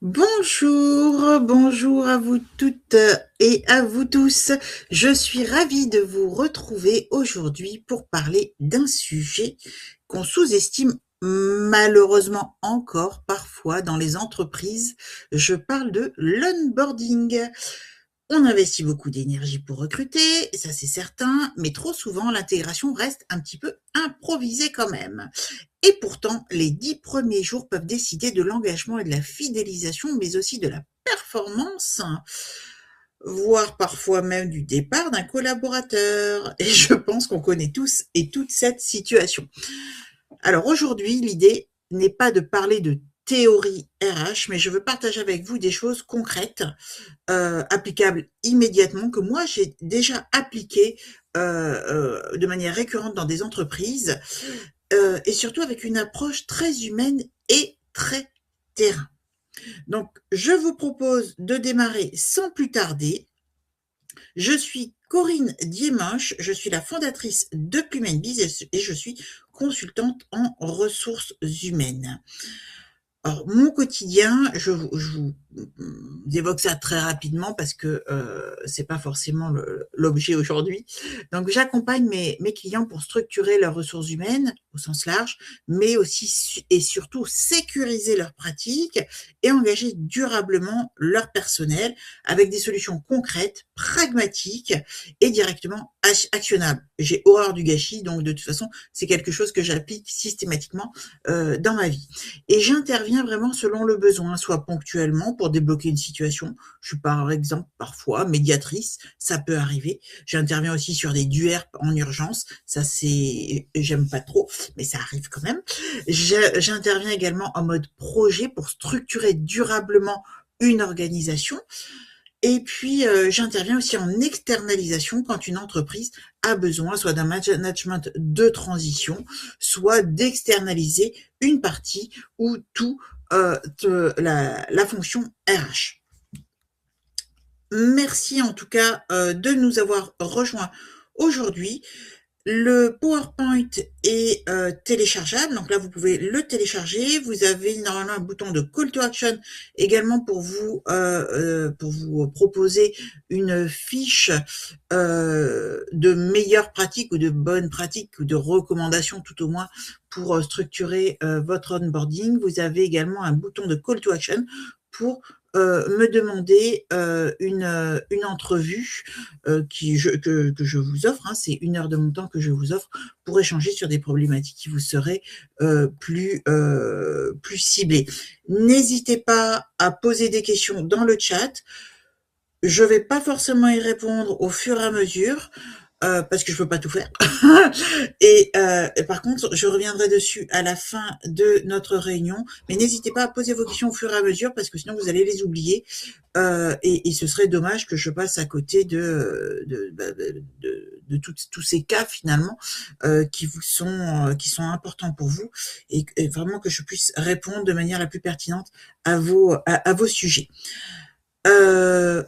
Bonjour, bonjour à vous toutes et à vous tous. Je suis ravie de vous retrouver aujourd'hui pour parler d'un sujet qu'on sous-estime malheureusement encore parfois dans les entreprises. Je parle de l'onboarding. On investit beaucoup d'énergie pour recruter, ça c'est certain, mais trop souvent l'intégration reste un petit peu improvisée quand même. Et pourtant, les 10 premiers jours peuvent décider de l'engagement et de la fidélisation, mais aussi de la performance, voire parfois même du départ d'un collaborateur. Et je pense qu'on connaît tous et toute cette situation. Alors aujourd'hui, l'idée n'est pas de parler de théorie RH, mais je veux partager avec vous des choses concrètes, applicables immédiatement, que moi j'ai déjà appliquées de manière récurrente dans des entreprises, et surtout avec une approche très humaine et très terrain. Donc, je vous propose de démarrer sans plus tarder. Je suis Corinne Diemânche, je suis la fondatrice de Plumen Biz et je suis consultante en ressources humaines. Alors, mon quotidien, je vous évoque ça très rapidement parce que c'est pas forcément l'objet aujourd'hui. Donc, j'accompagne mes clients pour structurer leurs ressources humaines au sens large, mais aussi et surtout sécuriser leurs pratiques et engager durablement leur personnel avec des solutions concrètes, pragmatiques et directement actionnables. J'ai horreur du gâchis, donc de toute façon, c'est quelque chose que j'applique systématiquement dans ma vie. Et j'interviens vraiment selon le besoin, soit ponctuellement pour débloquer une situation. Je suis par exemple parfois médiatrice, ça peut arriver. J'interviens aussi sur des DUERP en urgence, ça c'est, j'aime pas trop, mais ça arrive quand même. J'interviens également en mode projet pour structurer durablement une organisation. Et puis, j'interviens aussi en externalisation quand une entreprise a besoin soit d'un management de transition, soit d'externaliser une partie ou tout de la fonction RH. Merci en tout cas de nous avoir rejoints aujourd'hui. Le PowerPoint est téléchargeable, donc là vous pouvez le télécharger. Vous avez normalement un bouton de Call to Action également pour vous proposer une fiche de meilleures pratiques ou de bonnes pratiques ou de recommandations tout au moins pour structurer votre onboarding. Vous avez également un bouton de Call to Action pour me demander une entrevue que je vous offre. Hein, c'est 1 heure de mon temps que je vous offre pour échanger sur des problématiques qui vous seraient plus ciblées. N'hésitez pas à poser des questions dans le chat. Je vais pas forcément y répondre au fur et à mesure. Parce que je peux pas tout faire. Et par contre, je reviendrai dessus à la fin de notre réunion. Mais n'hésitez pas à poser vos questions au fur et à mesure parce que sinon vous allez les oublier. Et ce serait dommage que je passe à côté de tous ces cas finalement qui sont importants pour vous et vraiment que je puisse répondre de manière la plus pertinente à vos sujets.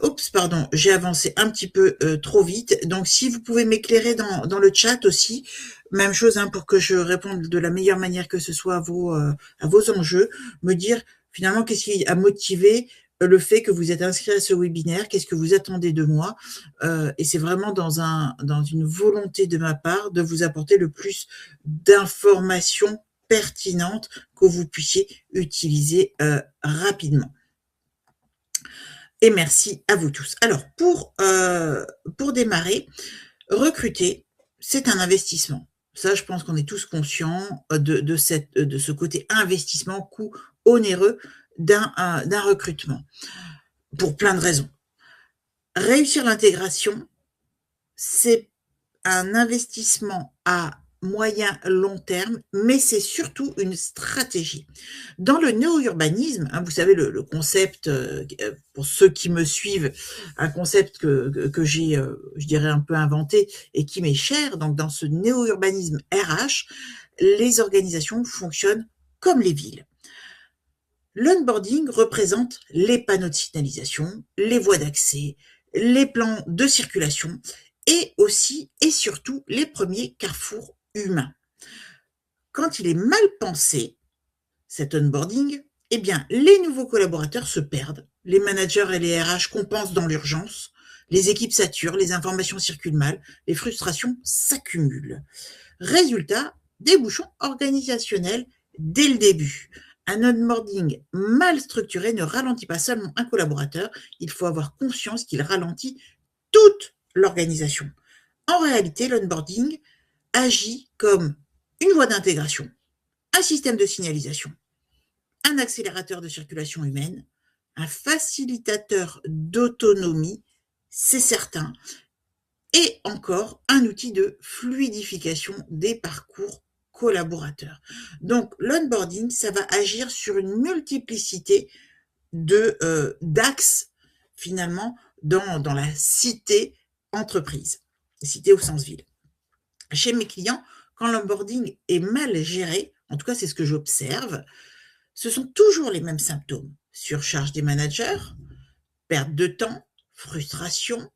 Oups, pardon, j'ai avancé un petit peu trop vite. Donc, si vous pouvez m'éclairer dans le chat aussi, même chose hein, pour que je réponde de la meilleure manière que ce soit à vos enjeux, me dire finalement qu'est-ce qui a motivé le fait que vous êtes inscrit à ce webinaire, qu'est-ce que vous attendez de moi, et c'est vraiment dans une volonté de ma part de vous apporter le plus d'informations pertinentes que vous puissiez utiliser rapidement. Et merci à vous tous. Alors, pour démarrer, recruter, c'est un investissement. Ça, je pense qu'on est tous conscients de ce côté investissement, coût onéreux d'un recrutement, pour plein de raisons. Réussir l'intégration, c'est un investissement à moyen long terme, mais c'est surtout une stratégie. Dans le néo-urbanisme, hein, vous savez le concept, pour ceux qui me suivent, un concept que j'ai, je dirais un peu inventé et qui m'est cher. Donc dans ce néo-urbanisme RH, les organisations fonctionnent comme les villes. L'onboarding représente les panneaux de signalisation, les voies d'accès, les plans de circulation et aussi et surtout les premiers carrefours humains. Quand il est mal pensé, cet onboarding, Eh bien, les nouveaux collaborateurs se perdent, les managers et les RH compensent dans l'urgence, les équipes saturent, les informations circulent mal, les frustrations s'accumulent. Résultat, des bouchons organisationnels dès le début. Un onboarding mal structuré ne ralentit pas seulement un collaborateur, il faut avoir conscience qu'il ralentit toute l'organisation. En réalité, l'onboarding agit comme une voie d'intégration, un système de signalisation, un accélérateur de circulation humaine, un facilitateur d'autonomie, c'est certain, et encore un outil de fluidification des parcours collaborateurs. Donc l'onboarding, ça va agir sur une multiplicité d'axes finalement dans la cité entreprise, cité au sens ville. Chez mes clients, quand l'onboarding est mal géré, en tout cas c'est ce que j'observe, ce sont toujours les mêmes symptômes. Surcharge des managers, perte de temps, frustration,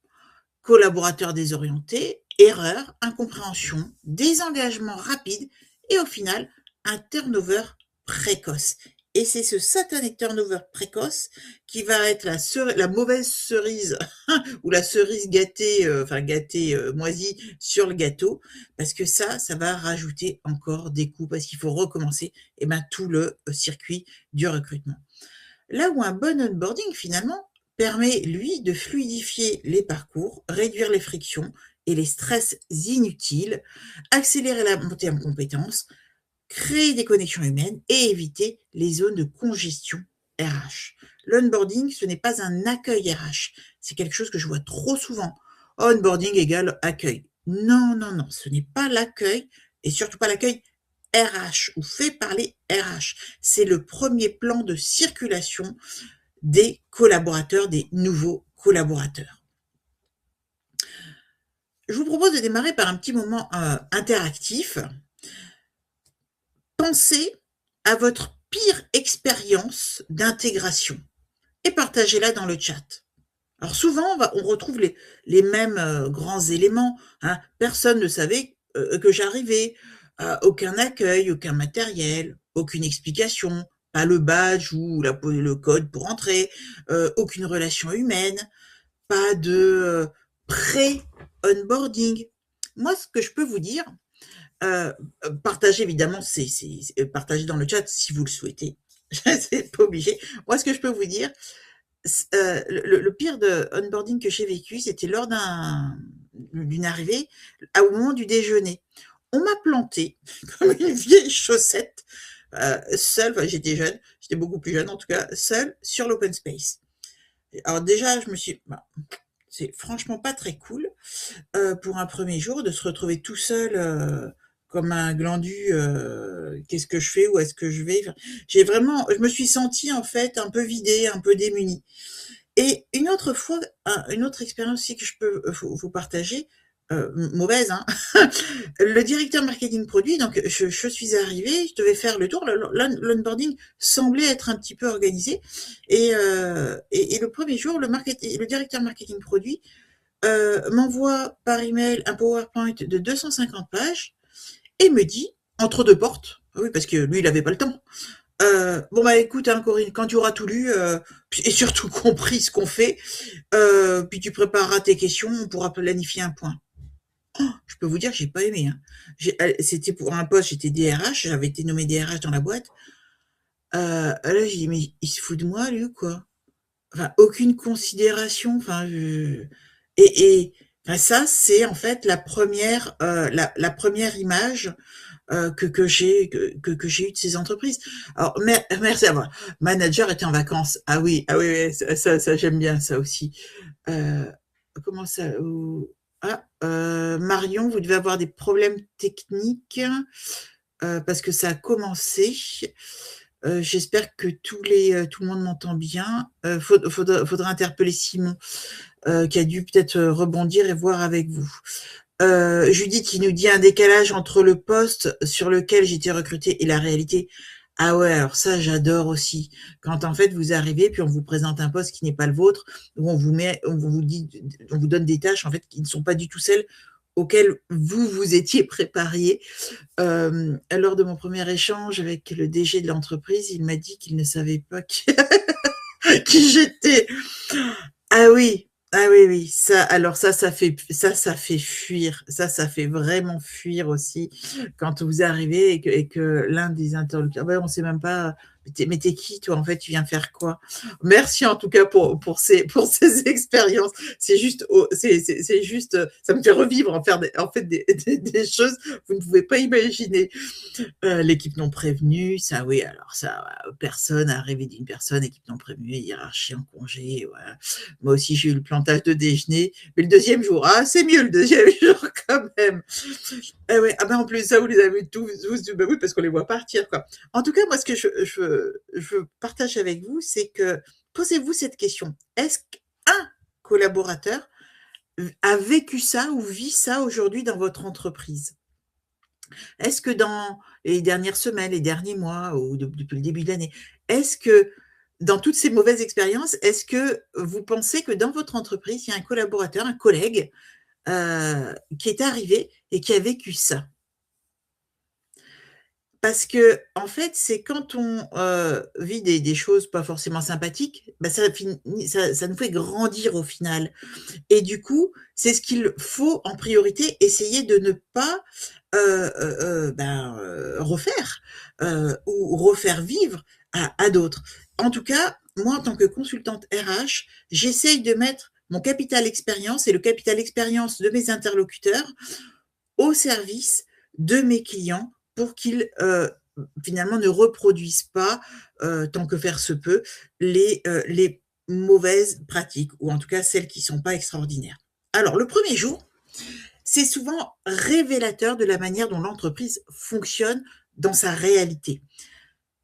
collaborateurs désorientés, erreurs, incompréhension, désengagement rapide et au final, un turnover précoce. Et c'est ce satané turnover précoce qui va être la mauvaise cerise ou la cerise gâtée, moisie sur le gâteau, parce que ça va rajouter encore des coûts, parce qu'il faut recommencer tout le circuit du recrutement. Là où un bon onboarding, finalement, permet, lui, de fluidifier les parcours, réduire les frictions et les stress inutiles, accélérer la montée en compétences, créer des connexions humaines et éviter les zones de congestion RH. L'onboarding, ce n'est pas un accueil RH. C'est quelque chose que je vois trop souvent. Onboarding égale accueil. Non, non, non, ce n'est pas l'accueil et surtout pas l'accueil RH ou fait par les RH. C'est le premier plan de circulation des collaborateurs, des nouveaux collaborateurs. Je vous propose de démarrer par un petit moment interactif. Pensez à votre pire expérience d'intégration et partagez-la dans le chat. Alors souvent, on retrouve les mêmes grands éléments. Hein. Personne ne savait que j'arrivais. Aucun accueil, aucun matériel, aucune explication, pas le badge ou le code pour entrer, aucune relation humaine, pas de pré-onboarding. Moi, ce que je peux vous dire, partagez évidemment, c'est partagez dans le chat si vous le souhaitez. C'est pas obligé. Moi, ce que je peux vous dire, le pire de onboarding que j'ai vécu, c'était lors d'une arrivée, au moment du déjeuner. On m'a planté comme une vieille chaussette, seule, j'étais jeune, j'étais beaucoup plus jeune en tout cas, seule sur l'open space. Alors déjà, je me suis, c'est franchement pas très cool pour un premier jour de se retrouver tout seul comme un glandu. Qu'est-ce que je fais? Où est-ce que je vais? Je me suis sentie en fait un peu vidée, un peu démunie. Et une autre fois, une autre expérience aussi que je peux vous partager, mauvaise, hein. Le directeur marketing produit, donc je suis arrivée, je devais faire le tour. L'onboarding semblait être un petit peu organisé. Et le premier jour, le directeur marketing produit m'envoie par email un PowerPoint de 250 pages et me dit, entre deux portes, oui, parce que lui, il avait pas le temps. Bon bah écoute, hein, Corinne, quand tu auras tout lu et surtout compris ce qu'on fait, puis tu prépareras tes questions, on pourra planifier un point. Oh, je peux vous dire que j'ai pas aimé. Hein. C'était pour un poste, j'étais DRH, j'avais été nommé DRH dans la boîte. Là, j'ai dit mais il se fout de moi, lui, ou quoi? Enfin, aucune considération. Enfin, enfin, ça, c'est en fait la première image que j'ai eu de ces entreprises. Alors, merci à moi. Manager était en vacances. Ah oui, ah oui, oui, ça j'aime bien ça aussi. Euh, Comment ça Marion, vous devez avoir des problèmes techniques parce que ça a commencé. J'espère que tout le monde m'entend bien. Faudra interpeller Simon qui a dû peut-être rebondir et voir avec vous. Judith qui nous dit un décalage entre le poste sur lequel j'étais recrutée et la réalité. Ah ouais, alors ça j'adore aussi. Quand en fait vous arrivez puis on vous présente un poste qui n'est pas le vôtre, où on vous donne des tâches en fait qui ne sont pas du tout celles auquel vous vous étiez préparé. Lors de mon premier échange avec le DG de l'entreprise, il m'a dit qu'il ne savait pas qui j'étais. Ah oui, ah oui, oui, ça, alors ça fait fuir. Ça fait vraiment fuir aussi quand vous arrivez et que l'un des interlocuteurs, ouais, on sait même pas, mais t'es qui toi en fait, tu viens faire quoi? Merci en tout cas pour ces expériences. C'est juste, c'est juste, ça me fait revivre en fait des choses que vous ne pouvez pas imaginer. L'équipe non prévenue, ça oui, alors ça, personne, arrivée d'une personne, équipe non prévenue, hiérarchie en congé, voilà. Moi aussi, j'ai eu le plantage de déjeuner, mais le deuxième jour, ah, c'est mieux le deuxième jour quand même. Ah ouais, ah ben en plus, ça, vous les avez tous, bah oui, parce qu'on les voit partir, quoi. En tout cas, moi, ce que je partage avec vous, c'est que posez-vous cette question. Est-ce qu'un collaborateur a vécu ça ou vit ça aujourd'hui dans votre entreprise? Est-ce que dans les dernières semaines, les derniers mois ou depuis le début de l'année, est-ce que dans toutes ces mauvaises expériences, est-ce que vous pensez que dans votre entreprise, il y a un collaborateur, un collègue qui est arrivé et qui a vécu ça? Parce que en fait, c'est quand on vit des choses pas forcément sympathiques, bah ça nous fait grandir au final. Et du coup, c'est ce qu'il faut en priorité essayer de ne pas refaire ou refaire vivre à d'autres. En tout cas, moi, en tant que consultante RH, j'essaye de mettre mon capital expérience et le capital expérience de mes interlocuteurs au service de mes clients pour qu'ils finalement ne reproduisent pas, tant que faire se peut, les mauvaises pratiques, ou en tout cas celles qui ne sont pas extraordinaires. Alors, le premier jour, c'est souvent révélateur de la manière dont l'entreprise fonctionne dans sa réalité.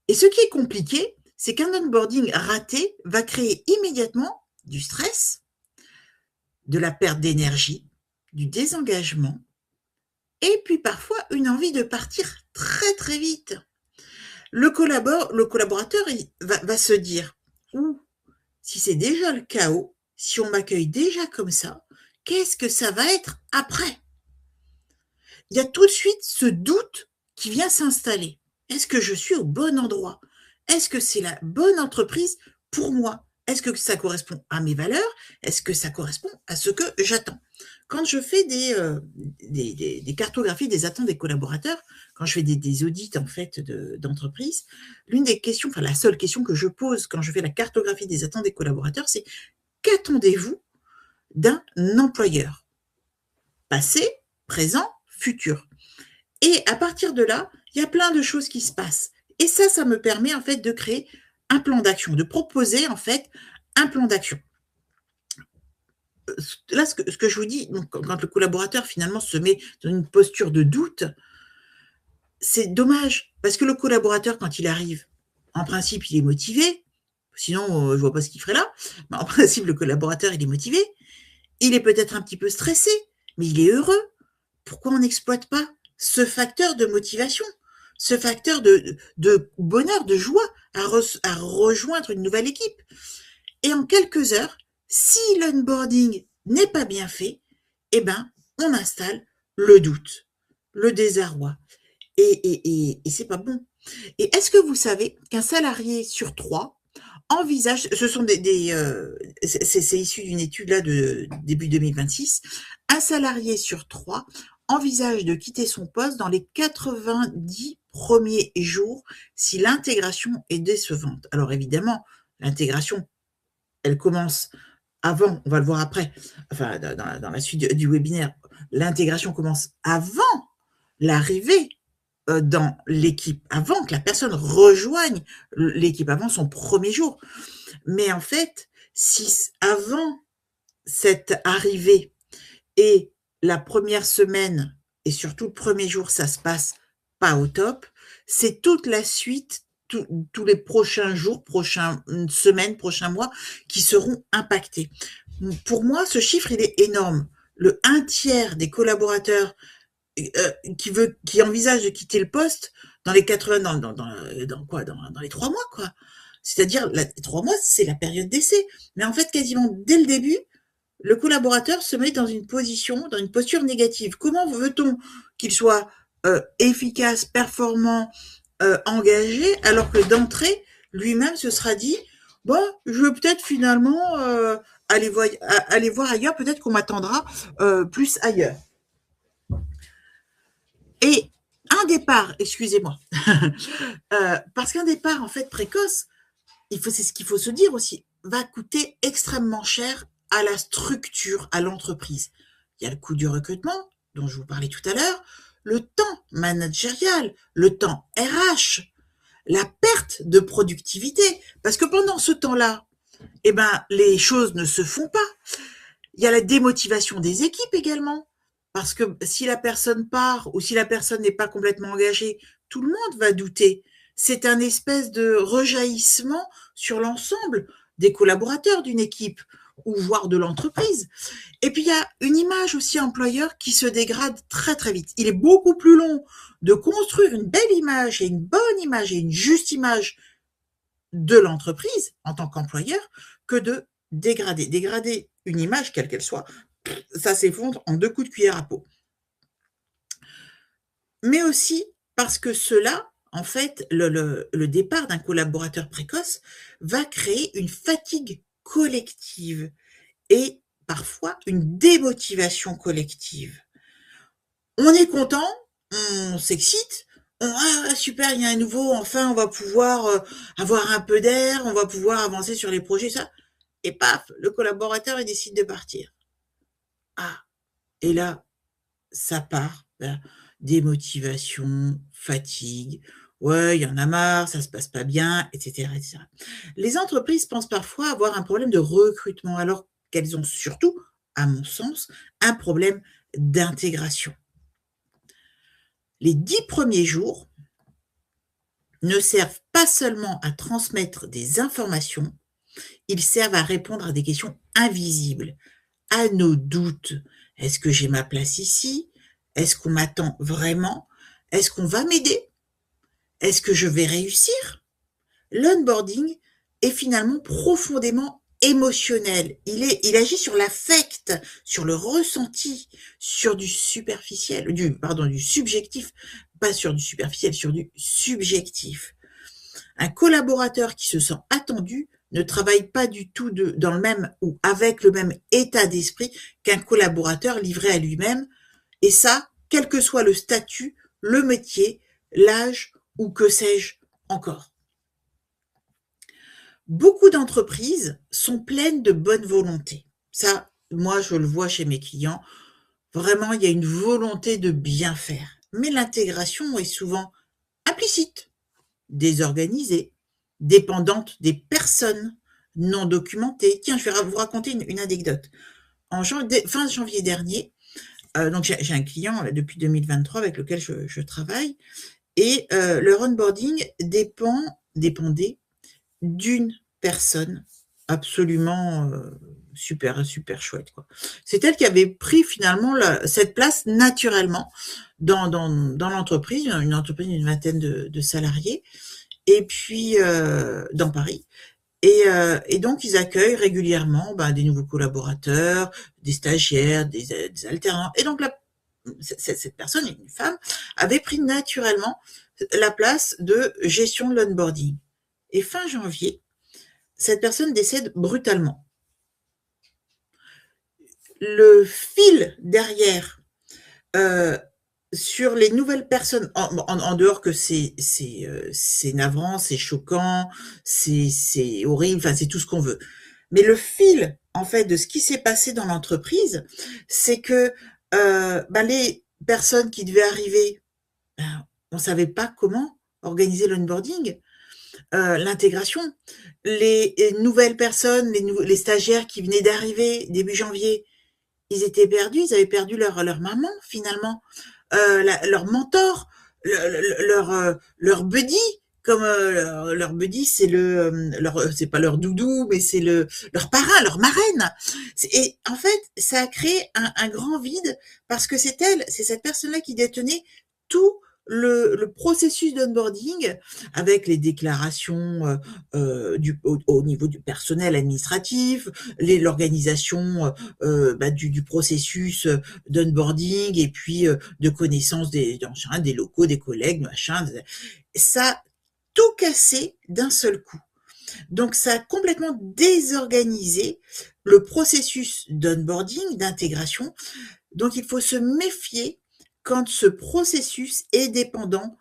Et ce qui est compliqué, c'est qu'un onboarding raté va créer immédiatement du stress, de la perte d'énergie, du désengagement, et puis parfois une envie de partir très très vite. Le collaborateur va se dire, ouh, si c'est déjà le chaos, si on m'accueille déjà comme ça, qu'est-ce que ça va être après? Il y a tout de suite ce doute qui vient s'installer. Est-ce que je suis au bon endroit? Est-ce que c'est la bonne entreprise pour moi? Est-ce que ça correspond à mes valeurs? Est-ce que ça correspond à ce que j'attends? Quand je fais des cartographies des attentes des collaborateurs, quand je fais des audits en fait d'entreprise, l'une des questions, enfin la seule question que je pose quand je fais la cartographie des attentes des collaborateurs, c'est qu'attendez-vous d'un employeur? Passé, présent, futur. Et à partir de là, il y a plein de choses qui se passent. Et ça me permet en fait de créer un plan d'action, de proposer en fait un plan d'action. Là, ce que je vous dis, donc, quand le collaborateur finalement se met dans une posture de doute, c'est dommage, parce que le collaborateur, quand il arrive, en principe, il est motivé, sinon, je vois pas ce qu'il ferait là, mais en principe, le collaborateur, il est motivé, il est peut-être un petit peu stressé, mais il est heureux. Pourquoi on n'exploite pas ce facteur de motivation, ce facteur de bonheur, de joie à rejoindre une nouvelle équipe? Et en quelques heures, si l'onboarding n'est pas bien fait, eh ben, on installe le doute, le désarroi. Et c'est pas bon. Et est-ce que vous savez qu'un salarié sur 3 envisage, ce sont c'est issu d'une étude là de début 2026, un salarié sur 3 envisage de quitter son poste dans les 90 premiers jours si l'intégration est décevante. Alors évidemment, l'intégration, elle commence avant, on va le voir après, enfin dans la suite du webinaire, l'intégration commence avant l'arrivée dans l'équipe, avant que la personne rejoigne l'équipe, avant son premier jour. Mais en fait, si avant cette arrivée et la première semaine et surtout le premier jour, ça se passe pas au top, c'est toute la suite, tous les prochains jours, prochaines semaines, prochains mois qui seront impactés. Pour moi, ce chiffre, il est énorme. Le 1/3 des collaborateurs qui envisage de quitter le poste dans les 80, dans les 3 mois, quoi. C'est-à-dire, les 3 mois, c'est la période d'essai. Mais en fait, quasiment dès le début, le collaborateur se met dans une posture négative. Comment veut-on qu'il soit efficace, performant, engagé, alors que d'entrée, lui-même se sera dit, bon, je vais peut-être finalement aller voir ailleurs, peut-être qu'on m'attendra plus ailleurs. Et un départ, excusez-moi, parce qu'un départ en fait précoce, c'est ce qu'il faut se dire aussi, va coûter extrêmement cher à la structure, à l'entreprise. Il y a le coût du recrutement, dont je vous parlais tout à l'heure, le temps managérial, le temps RH, la perte de productivité, parce que pendant ce temps-là, eh ben, les choses ne se font pas. Il y a la démotivation des équipes également, parce que si la personne part ou si la personne n'est pas complètement engagée, tout le monde va douter. C'est un espèce de rejaillissement sur l'ensemble des collaborateurs d'une équipe ou voire de l'entreprise. Et puis il y a une image aussi employeur qui se dégrade très très vite. Il est beaucoup plus long de construire une belle image et une bonne image et une juste image de l'entreprise en tant qu'employeur que de dégrader. Dégrader une image, quelle qu'elle soit, ça s'effondre en 2 coups de cuillère à peau. Mais aussi parce que cela, en fait, le départ d'un collaborateur précoce va créer une fatigue collective et parfois une démotivation collective. On est content, on s'excite, ah super, il y a un nouveau, enfin on va pouvoir avoir un peu d'air, on va pouvoir avancer sur les projets, ça. Et paf, le collaborateur il décide de partir. Ah, et là, ça part vers démotivation, fatigue, ouais, il y en a marre, ça se passe pas bien, etc., etc. Les entreprises pensent parfois avoir un problème de recrutement, alors qu'elles ont surtout, à mon sens, un problème d'intégration. Les 10 premiers jours ne servent pas seulement à transmettre des informations, ils servent à répondre à des questions invisibles, à nos doutes. Est-ce que j'ai ma place ici? Est-ce qu'on m'attend vraiment? Est-ce qu'on va m'aider? Est-ce que je vais réussir? L'onboarding est finalement profondément émotionnel. Il agit sur l'affect, sur le ressenti, sur du superficiel, du subjectif, pas sur du superficiel, sur du subjectif. Un collaborateur qui se sent attendu ne travaille pas du tout dans le même ou avec le même état d'esprit qu'un collaborateur livré à lui-même, et ça, quel que soit le statut, le métier, l'âge ou que sais-je encore. Beaucoup d'entreprises sont pleines de bonne volonté. Ça, moi, je le vois chez mes clients. Vraiment, il y a une volonté de bien faire. Mais l'intégration est souvent implicite, désorganisée, dépendante des personnes, non documentées. Tiens, je vais vous raconter une anecdote. Fin janvier dernier, donc j'ai un client là, depuis 2023 avec lequel je travaille, et leur onboarding dépendait d'une personne absolument super super chouette quoi. C'est elle qui avait pris finalement cette place naturellement dans l'entreprise, une entreprise d'une vingtaine de salariés, et puis dans Paris. Et donc ils accueillent régulièrement des nouveaux collaborateurs, des stagiaires, des alternants. Et donc cette personne, une femme, avait pris naturellement la place de gestion de l'onboarding. Et fin janvier, cette personne décède brutalement. Le fil derrière sur les nouvelles personnes, en dehors que c'est navrant, c'est choquant, c'est horrible, enfin c'est tout ce qu'on veut. Mais le fil, en fait, de ce qui s'est passé dans l'entreprise, c'est que les personnes qui devaient arriver, on savait pas comment organiser l'onboarding, l'intégration. Les nouvelles personnes, les stagiaires qui venaient d'arriver début janvier, ils étaient perdus, ils avaient perdu leur maman finalement, leur mentor, leur buddy, comme leur buddy, c'est c'est pas leur doudou, mais c'est leur parrain, leur marraine. Et en fait, ça a créé un grand vide parce que c'est cette personne-là qui détenait tout le processus d'onboarding avec les déclarations au niveau du personnel administratif, l'organisation du processus d'onboarding et puis de connaissance des locaux, des collègues, machin. Ça tout cassé d'un seul coup. Donc ça a complètement désorganisé le processus d'onboarding, d'intégration. Donc il faut se méfier quand ce processus est dépendant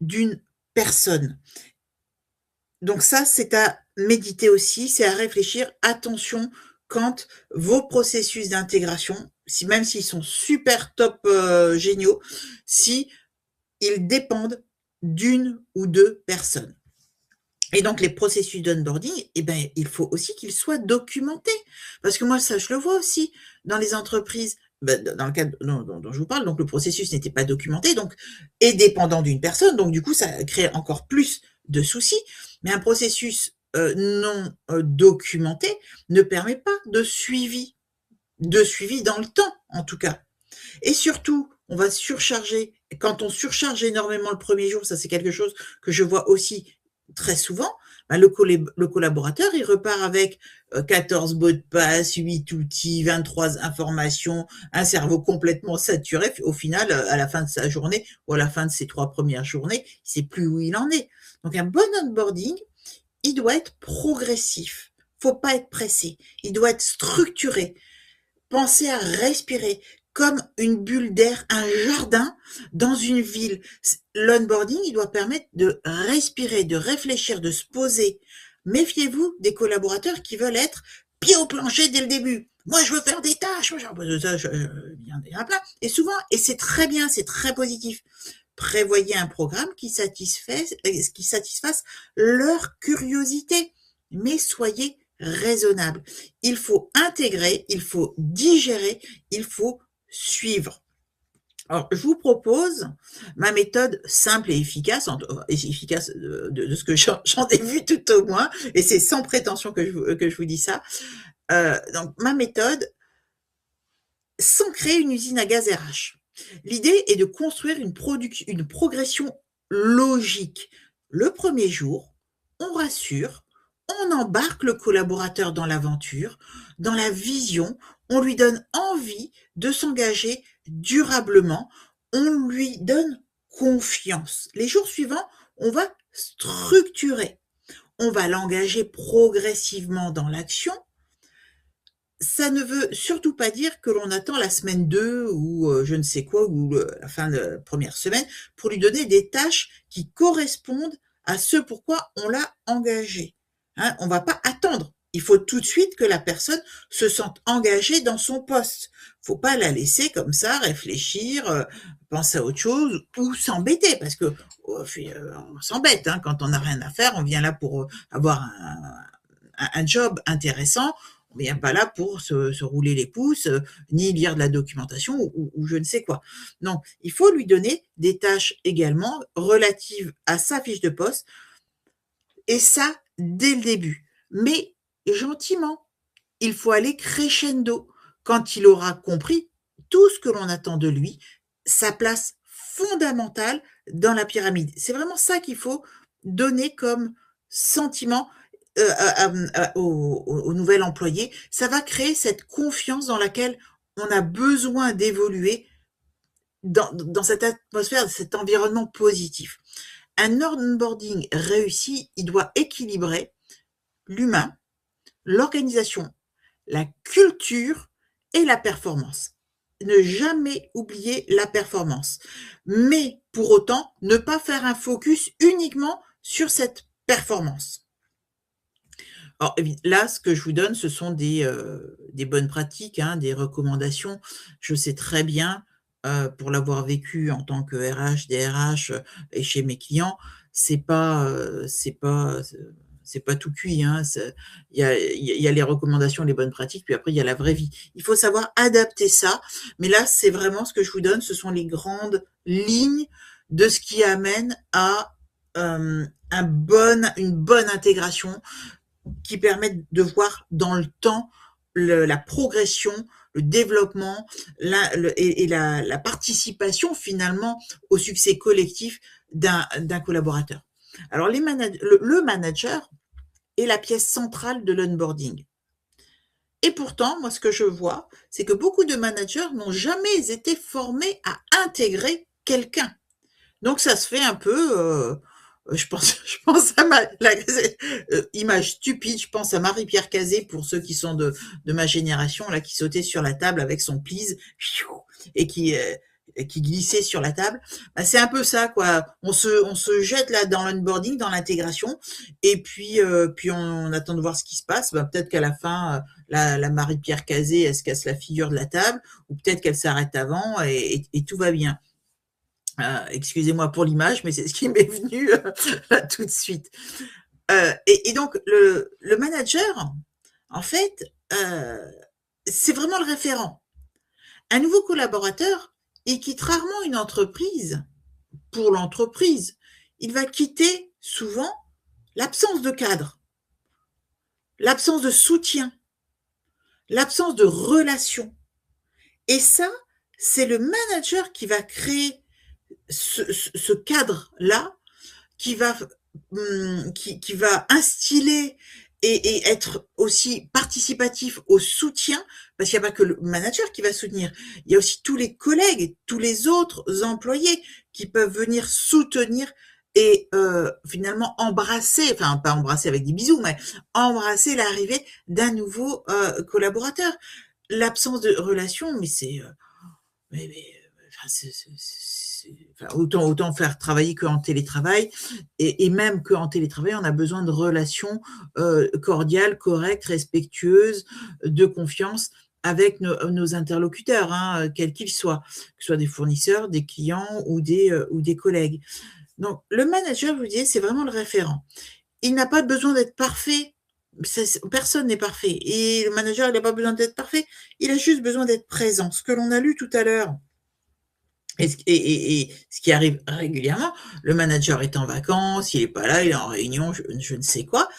d'une personne. Donc ça, c'est à méditer aussi, c'est à réfléchir. Attention quand vos processus d'intégration, même s'ils sont super top géniaux, si ils dépendent d'une ou deux personnes. Et donc les processus d'onboarding, il faut aussi qu'ils soient documentés. Parce que moi, ça, je le vois aussi dans les entreprises, dans le cadre dont je vous parle, donc le processus n'était pas documenté, donc est dépendant d'une personne, donc du coup, ça crée encore plus de soucis. Mais un processus non documenté ne permet pas de suivi dans le temps, en tout cas. Et surtout, on va surcharger. Quand on surcharge énormément le premier jour, ça c'est quelque chose que je vois aussi très souvent, le collaborateur, il repart avec 14 mots de passe, 8 outils, 23 informations, un cerveau complètement saturé. Au final, à la fin de sa journée ou à la fin de ses 3 premières journées, il ne sait plus où il en est. Donc un bon onboarding, il doit être progressif. Faut pas être pressé. Il doit être structuré. Pensez à respirer comme une bulle d'air, un jardin dans une ville. L'onboarding, il doit permettre de respirer, de réfléchir, de se poser. Méfiez-vous des collaborateurs qui veulent être pied au plancher dès le début. Moi, je veux faire des tâches. Moi, j'ai besoin de tâches. Il y en a plein. Et souvent, et c'est très bien, c'est très positif. Prévoyez un programme qui satisfasse leur curiosité. Mais soyez raisonnable. Il faut intégrer, il faut digérer, il faut suivre. Alors, je vous propose ma méthode simple et efficace, efficace de ce que j'en ai vu tout au moins, et c'est sans prétention que je vous dis ça. Donc, ma méthode, sans créer une usine à gaz RH. L'idée est de construire une progression logique. Le premier jour, on rassure, on embarque le collaborateur dans l'aventure, dans la vision, on lui donne envie de s'engager durablement, on lui donne confiance. Les jours suivants, on va structurer, on va l'engager progressivement dans l'action. Ça ne veut surtout pas dire que l'on attend la semaine 2 ou je ne sais quoi, ou la fin de la première semaine, pour lui donner des tâches qui correspondent à ce pourquoi on l'a engagé. Hein, on ne va pas attendre. Il faut tout de suite que la personne se sente engagée dans son poste. Faut pas la laisser comme ça réfléchir, penser à autre chose ou s'embêter parce que on s'embête hein, quand on n'a rien à faire. On vient là pour avoir un job intéressant. On vient pas là pour se rouler les pouces, ni lire de la documentation ou je ne sais quoi. Non, il faut lui donner des tâches également relatives à sa fiche de poste et ça dès le début. Mais gentiment, il faut aller crescendo quand il aura compris tout ce que l'on attend de lui, sa place fondamentale dans la pyramide. C'est vraiment ça qu'il faut donner comme sentiment au nouvel employé. Ça va créer cette confiance dans laquelle on a besoin d'évoluer dans cette atmosphère, cet environnement positif. Un onboarding réussi, il doit équilibrer l'humain, l'organisation, la culture et la performance. Ne jamais oublier la performance. Mais pour autant, ne pas faire un focus uniquement sur cette performance. Alors là, ce que je vous donne, ce sont des bonnes pratiques, hein, des recommandations. Je sais très bien, pour l'avoir vécu en tant que RH, DRH, et chez mes clients, c'est pas tout cuit, hein. Il y a les recommandations, les bonnes pratiques, puis après il y a la vraie vie. Il faut savoir adapter ça, mais là, c'est vraiment ce que je vous donne, ce sont les grandes lignes de ce qui amène à, une bonne intégration qui permettent de voir dans le temps la progression le développement la participation finalement au succès collectif d'un collaborateur. Alors le manager est la pièce centrale de l'onboarding. Et pourtant, moi, ce que je vois, c'est que beaucoup de managers n'ont jamais été formés à intégrer quelqu'un. Donc, ça se fait un peu, je pense à image stupide, je pense à Marie-Pierre Cazé pour ceux qui sont de ma génération, là, qui sautait sur la table avec son please et qui glissait sur la table. Bah, c'est un peu ça, quoi. On se jette là dans l'onboarding, dans l'intégration, et puis on attend de voir ce qui se passe. Bah, peut-être qu'à la fin, la Marie-Pierre Cazé, elle se casse la figure de la table, ou peut-être qu'elle s'arrête avant et tout va bien. Excusez-moi pour l'image, mais c'est ce qui m'est venu là tout de suite. Et donc le manager, en fait, c'est vraiment le référent. Un nouveau collaborateur, il quitte rarement une entreprise pour l'entreprise. Il va quitter souvent l'absence de cadre, l'absence de soutien, l'absence de relation. Et ça, c'est le manager qui va créer ce cadre-là, qui va qui va instiller et être aussi participatif au soutien, parce qu'il n'y a pas que le manager qui va soutenir, il y a aussi tous les collègues, tous les autres employés qui peuvent venir soutenir et finalement embrasser, enfin pas embrasser avec des bisous, mais embrasser l'arrivée d'un nouveau collaborateur. L'absence de relation, mais c'est enfin, enfin, autant faire travailler qu'en télétravail, et même qu'en télétravail, on a besoin de relations cordiales, correctes, respectueuses, de confiance avec nos interlocuteurs, hein, quels qu'ils soient, que ce soit des fournisseurs, des clients ou des collègues. Donc, le manager, je vous dis, c'est vraiment le référent. Il n'a pas besoin d'être parfait. Personne n'est parfait. Et le manager, il n'a pas besoin d'être parfait. Il a juste besoin d'être présent. Ce que l'on a lu tout à l'heure. Et ce qui arrive régulièrement, le manager est en vacances, il est pas là, il est en réunion, je ne sais quoi.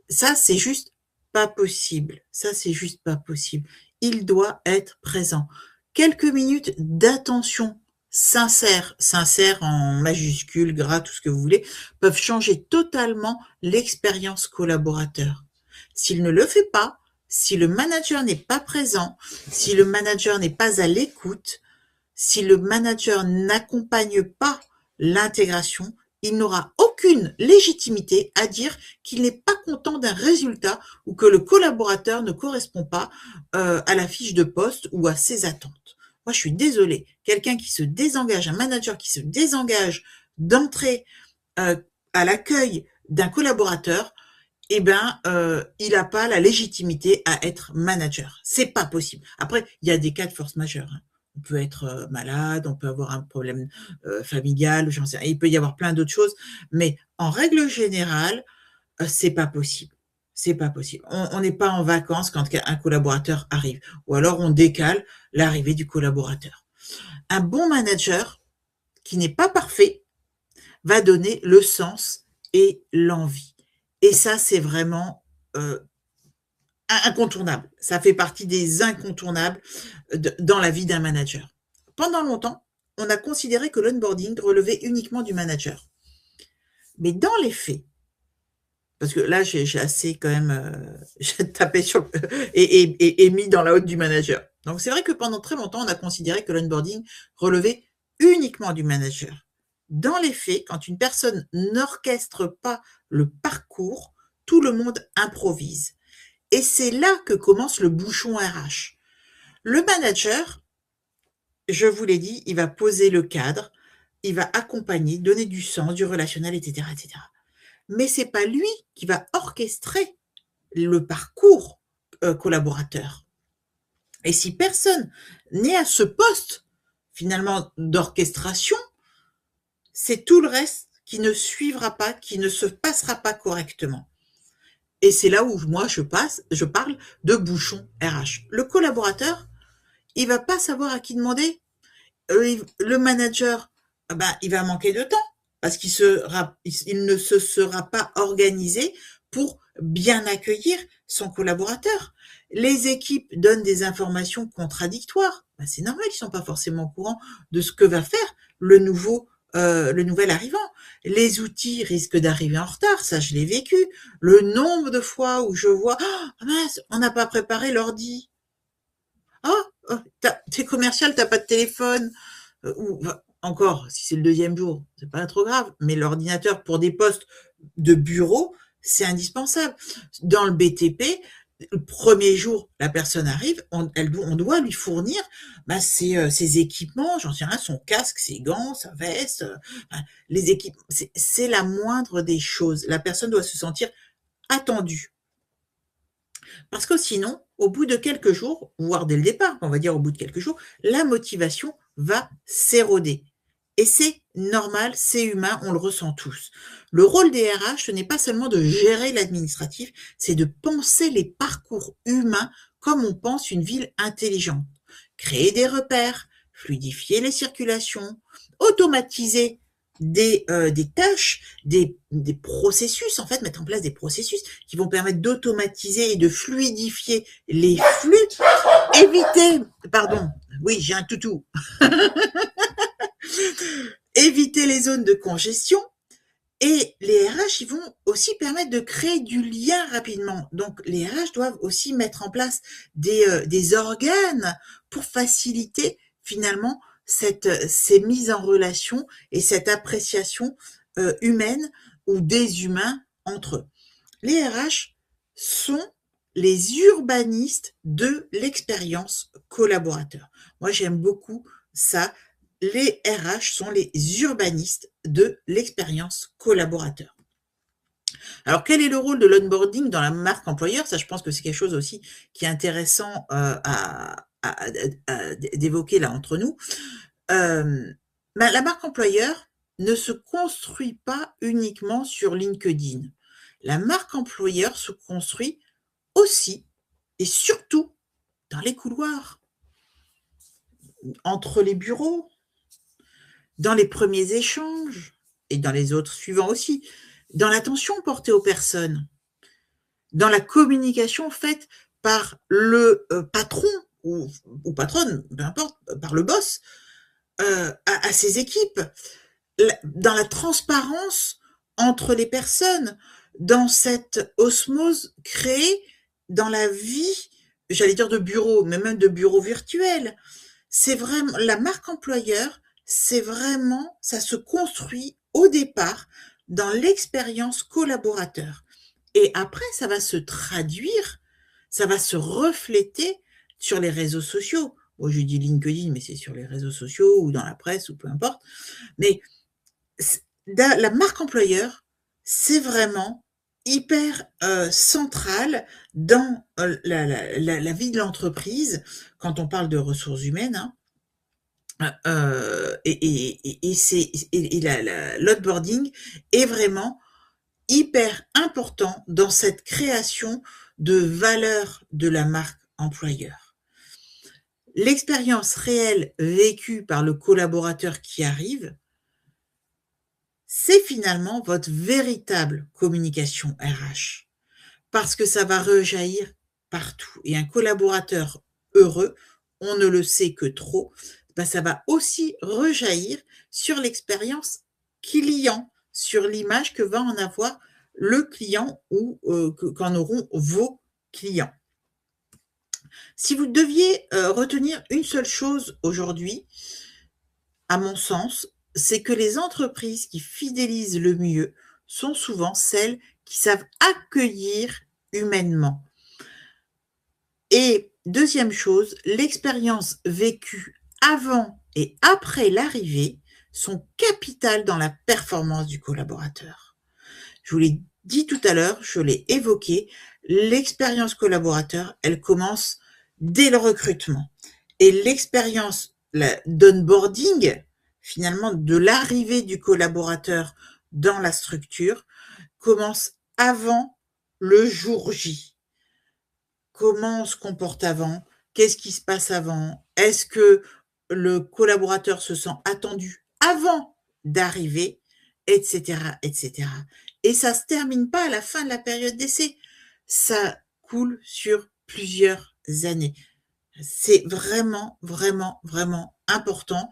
Ça, c'est juste pas possible. Ça, c'est juste pas possible. Il doit être présent. Quelques minutes d'attention sincère en majuscule, gras, tout ce que vous voulez, peuvent changer totalement l'expérience collaborateur. S'il ne le fait pas, si le manager n'est pas présent, si le manager n'est pas à l'écoute, si le manager n'accompagne pas l'intégration, il n'aura aucune légitimité à dire qu'il n'est pas content d'un résultat ou que le collaborateur ne correspond pas à la fiche de poste ou à ses attentes. Moi, je suis désolée. Quelqu'un qui se désengage, un manager qui se désengage d'entrer à l'accueil d'un collaborateur, eh ben, il n'a pas la légitimité à être manager. C'est pas possible. Après, il y a des cas de force majeure, hein. On peut être malade, on peut avoir un problème familial, j'en sais rien. Il peut y avoir plein d'autres choses, mais en règle générale, c'est pas possible. C'est pas possible. On n'est pas en vacances quand un collaborateur arrive, ou alors on décale l'arrivée du collaborateur. Un bon manager qui n'est pas parfait va donner le sens et l'envie. Et ça, c'est vraiment incontournable. Ça fait partie des incontournables dans la vie d'un manager. Pendant longtemps, on a considéré que l'onboarding relevait uniquement du manager. Mais dans les faits, parce que là, j'ai assez quand même tapé sur et mis dans la haute du manager. Donc, c'est vrai que pendant très longtemps, on a considéré que l'onboarding relevait uniquement du manager. Dans les faits, quand une personne n'orchestre pas le parcours, tout le monde improvise. Et c'est là que commence le bouchon RH. Le manager, je vous l'ai dit, il va poser le cadre, il va accompagner, donner du sens, du relationnel, etc., etc. Mais c'est pas lui qui va orchestrer le parcours collaborateur. Et si personne n'est à ce poste, finalement, d'orchestration, c'est tout le reste qui ne suivra pas, qui ne se passera pas correctement. Et c'est là où moi je parle de bouchon RH. Le collaborateur, il va pas savoir à qui demander. Le manager, il va manquer de temps parce qu'il ne se sera pas organisé pour bien accueillir son collaborateur. Les équipes donnent des informations contradictoires. Ben, c'est normal, ils ne sont pas forcément au courant de ce que va faire le nouvel arrivant. Les outils risquent d'arriver en retard, ça je l'ai vécu. Le nombre de fois où je vois, oh, mince, on n'a pas préparé l'ordi. T'es commercial, t'as pas de téléphone. Ou encore, si c'est le deuxième jour, c'est pas trop grave. Mais l'ordinateur pour des postes de bureau, c'est indispensable. Dans le BTP, le premier jour, la personne arrive, on doit lui fournir ses équipements, j'en sais rien, son casque, ses gants, sa veste, les équipements. C'est la moindre des choses. La personne doit se sentir attendue. Parce que sinon, au bout de quelques jours, voire dès le départ, on va dire au bout de quelques jours, la motivation va s'éroder. Et c'est normal, c'est humain, on le ressent tous. Le rôle des RH, ce n'est pas seulement de gérer l'administratif, c'est de penser les parcours humains comme on pense une ville intelligente. Créer des repères, fluidifier les circulations, automatiser des tâches, des processus, en fait, mettre en place des processus qui vont permettre d'automatiser et de fluidifier les flux, éviter, pardon, oui, j'ai un toutou, éviter les zones de congestion. Et les RH, ils vont aussi permettre de créer du lien rapidement. Donc, les RH doivent aussi mettre en place des organes pour faciliter finalement ces mises en relation et cette appréciation humaine ou des humains entre eux. Les RH sont les urbanistes de l'expérience collaborateur. Moi, j'aime beaucoup ça. Les RH sont les urbanistes de l'expérience collaborateur. Alors, quel est le rôle de l'onboarding dans la marque employeur? Ça, je pense que c'est quelque chose aussi qui est intéressant d'évoquer là entre nous. La marque employeur ne se construit pas uniquement sur LinkedIn. La marque employeur se construit aussi et surtout dans les couloirs, entre les bureaux, dans les premiers échanges et dans les autres suivants aussi, dans l'attention portée aux personnes, dans la communication faite par le patron ou patronne, peu importe, par le boss, à ses équipes, dans la transparence entre les personnes, dans cette osmose créée dans la vie, j'allais dire de bureau, mais même de bureau virtuel. C'est vraiment la marque employeur, c'est vraiment, ça se construit au départ dans l'expérience collaborateur. Et après, ça va se traduire, ça va se refléter sur les réseaux sociaux. Bon, je dis LinkedIn, mais c'est sur les réseaux sociaux ou dans la presse ou peu importe. Mais la marque employeur, c'est vraiment hyper central dans la vie de l'entreprise quand on parle de ressources humaines. Hein. L'onboarding est vraiment hyper important dans cette création de valeur de la marque employeur. L'expérience réelle vécue par le collaborateur qui arrive, c'est finalement votre véritable communication RH. Parce que ça va rejaillir partout. Et un collaborateur heureux, on ne le sait que trop, ça va aussi rejaillir sur l'expérience client, sur l'image que va en avoir le client ou qu'en auront vos clients. Si vous deviez retenir une seule chose aujourd'hui, à mon sens, c'est que les entreprises qui fidélisent le mieux sont souvent celles qui savent accueillir humainement. Et deuxième chose, l'expérience vécue avant et après l'arrivée sont capitales dans la performance du collaborateur. Je vous l'ai dit tout à l'heure, je l'ai évoqué, l'expérience collaborateur, elle commence dès le recrutement. Et l'expérience d'onboarding, finalement, de l'arrivée du collaborateur dans la structure, commence avant le jour J. Comment on se comporte avant? Qu'est-ce qui se passe avant? Est-ce que le collaborateur se sent attendu avant d'arriver, etc., etc. Et ça se termine pas à la fin de la période d'essai. Ça coule sur plusieurs années. C'est vraiment, vraiment, vraiment important.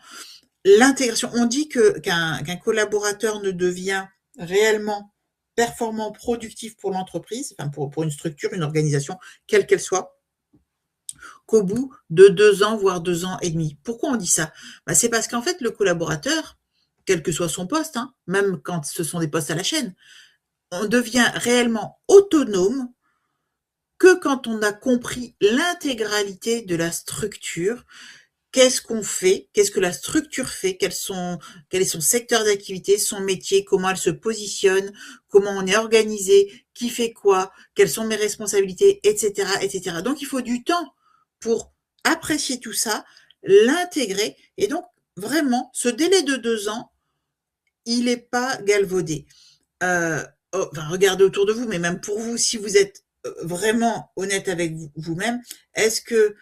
L'intégration, on dit qu'un collaborateur ne devient réellement performant, productif pour l'entreprise, enfin pour une structure, une organisation, quelle qu'elle soit, qu'au bout de 2 ans, voire 2 ans et demi. Pourquoi on dit ça? C'est parce qu'en fait, le collaborateur, quel que soit son poste, hein, même quand ce sont des postes à la chaîne, on devient réellement autonome que quand on a compris l'intégralité de la structure. Qu'est-ce qu'on fait? Qu'est-ce que la structure fait? Quel est son secteur d'activité, son métier, comment elle se positionne, comment on est organisé, qui fait quoi, quelles sont mes responsabilités, etc., etc. Donc, il faut du temps pour apprécier tout ça, l'intégrer. Et donc, vraiment, ce délai de 2 ans, il n'est pas galvaudé. Enfin, regardez autour de vous, mais même pour vous, si vous êtes vraiment honnête avec vous-même, est-ce que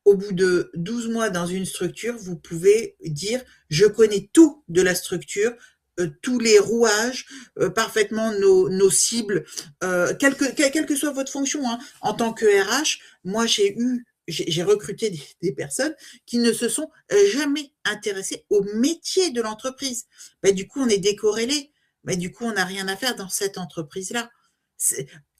au bout de 12 mois dans une structure, vous pouvez dire je connais tout de la structure, tous les rouages, parfaitement nos cibles, quelle que soit votre fonction, hein. En tant que RH, moi j'ai recruté des personnes qui ne se sont jamais intéressées au métier de l'entreprise. Du coup, on est décorrélé. Du coup, on n'a rien à faire dans cette entreprise-là.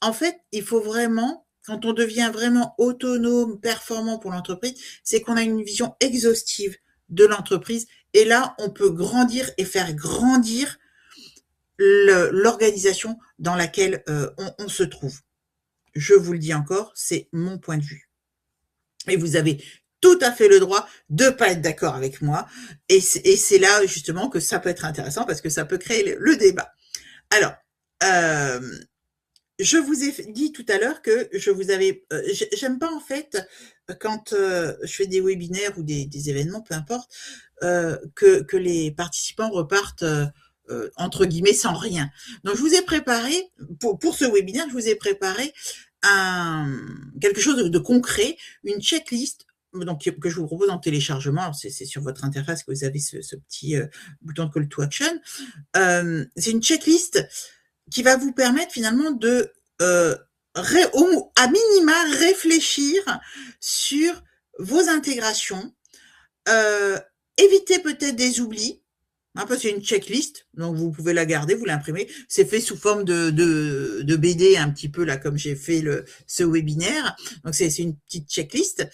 En fait, il faut vraiment, quand on devient vraiment autonome, performant pour l'entreprise, c'est qu'on a une vision exhaustive de l'entreprise. Et là, on peut grandir et faire grandir l'organisation dans laquelle on se trouve. Je vous le dis encore, c'est mon point de vue. Et vous avez tout à fait le droit de pas être d'accord avec moi. Et c'est là justement que ça peut être intéressant parce que ça peut créer le débat. Alors, je vous ai dit tout à l'heure que je vous avais, j'aime pas en fait quand je fais des webinaires ou des événements, peu importe, que les participants repartent entre guillemets sans rien. Donc je vous ai préparé pour ce webinaire, je vous ai préparé quelque chose de concret, une checklist. Donc, que je vous propose en téléchargement. C'est sur votre interface que vous avez ce petit bouton de call to action. C'est une checklist qui va vous permettre finalement de, à minima, réfléchir sur vos intégrations, éviter peut-être des oublis, hein, parce que c'est une checklist, donc vous pouvez la garder, vous l'imprimer. C'est fait sous forme de BD un petit peu là, comme j'ai fait ce webinaire. Donc c'est une petite checklist.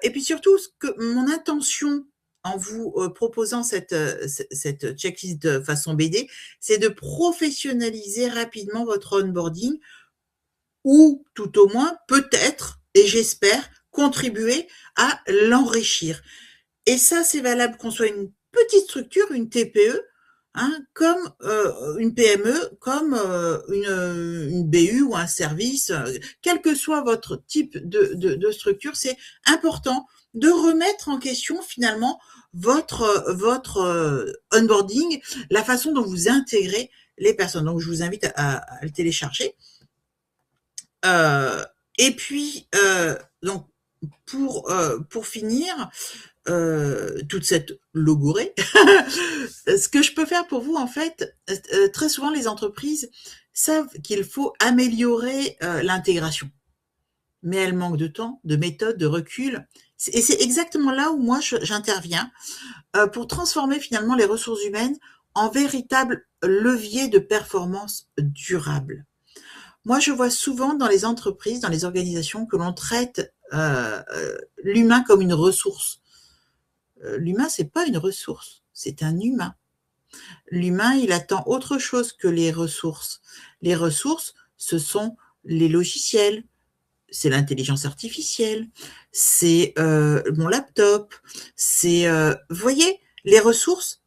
Et puis surtout, mon intention en vous proposant cette checklist de façon BD, c'est de professionnaliser rapidement votre onboarding ou tout au moins peut-être, et j'espère, contribuer à l'enrichir. Et ça, c'est valable qu'on soit une petite structure, une TPE, hein, comme une PME, comme une BU ou un service, quel que soit votre type de structure, c'est important de remettre en question finalement votre onboarding, la façon dont vous intégrez les personnes. Donc, je vous invite à le télécharger. Et puis, donc, pour finir, toute cette logorée, ce que je peux faire pour vous, en fait, très souvent, les entreprises savent qu'il faut améliorer l'intégration. Mais elles manquent de temps, de méthode, de recul. Et c'est exactement là où moi, j'interviens pour transformer finalement les ressources humaines en véritable levier de performance durable. Moi, je vois souvent dans les entreprises, dans les organisations, que l'on traite l'humain comme une ressource. L'humain, c'est pas une ressource, c'est un humain. L'humain, il attend autre chose que les ressources. Les ressources, ce sont les logiciels, c'est l'intelligence artificielle, c'est mon laptop, c'est, vous voyez, les ressources,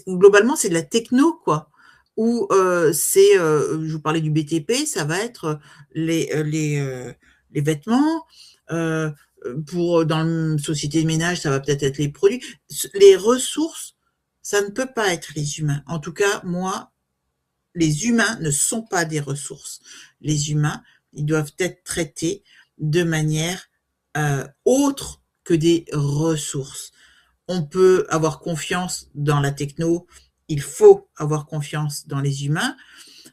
globalement, c'est de la techno, quoi. Ou je vous parlais du BTP, ça va être les vêtements. Euh, dans une société de ménage, ça va peut-être être les produits. Les ressources, ça ne peut pas être les humains. En tout cas, moi, les humains ne sont pas des ressources. Les humains, ils doivent être traités de manière autre que des ressources. On peut avoir confiance dans la techno, il faut avoir confiance dans les humains,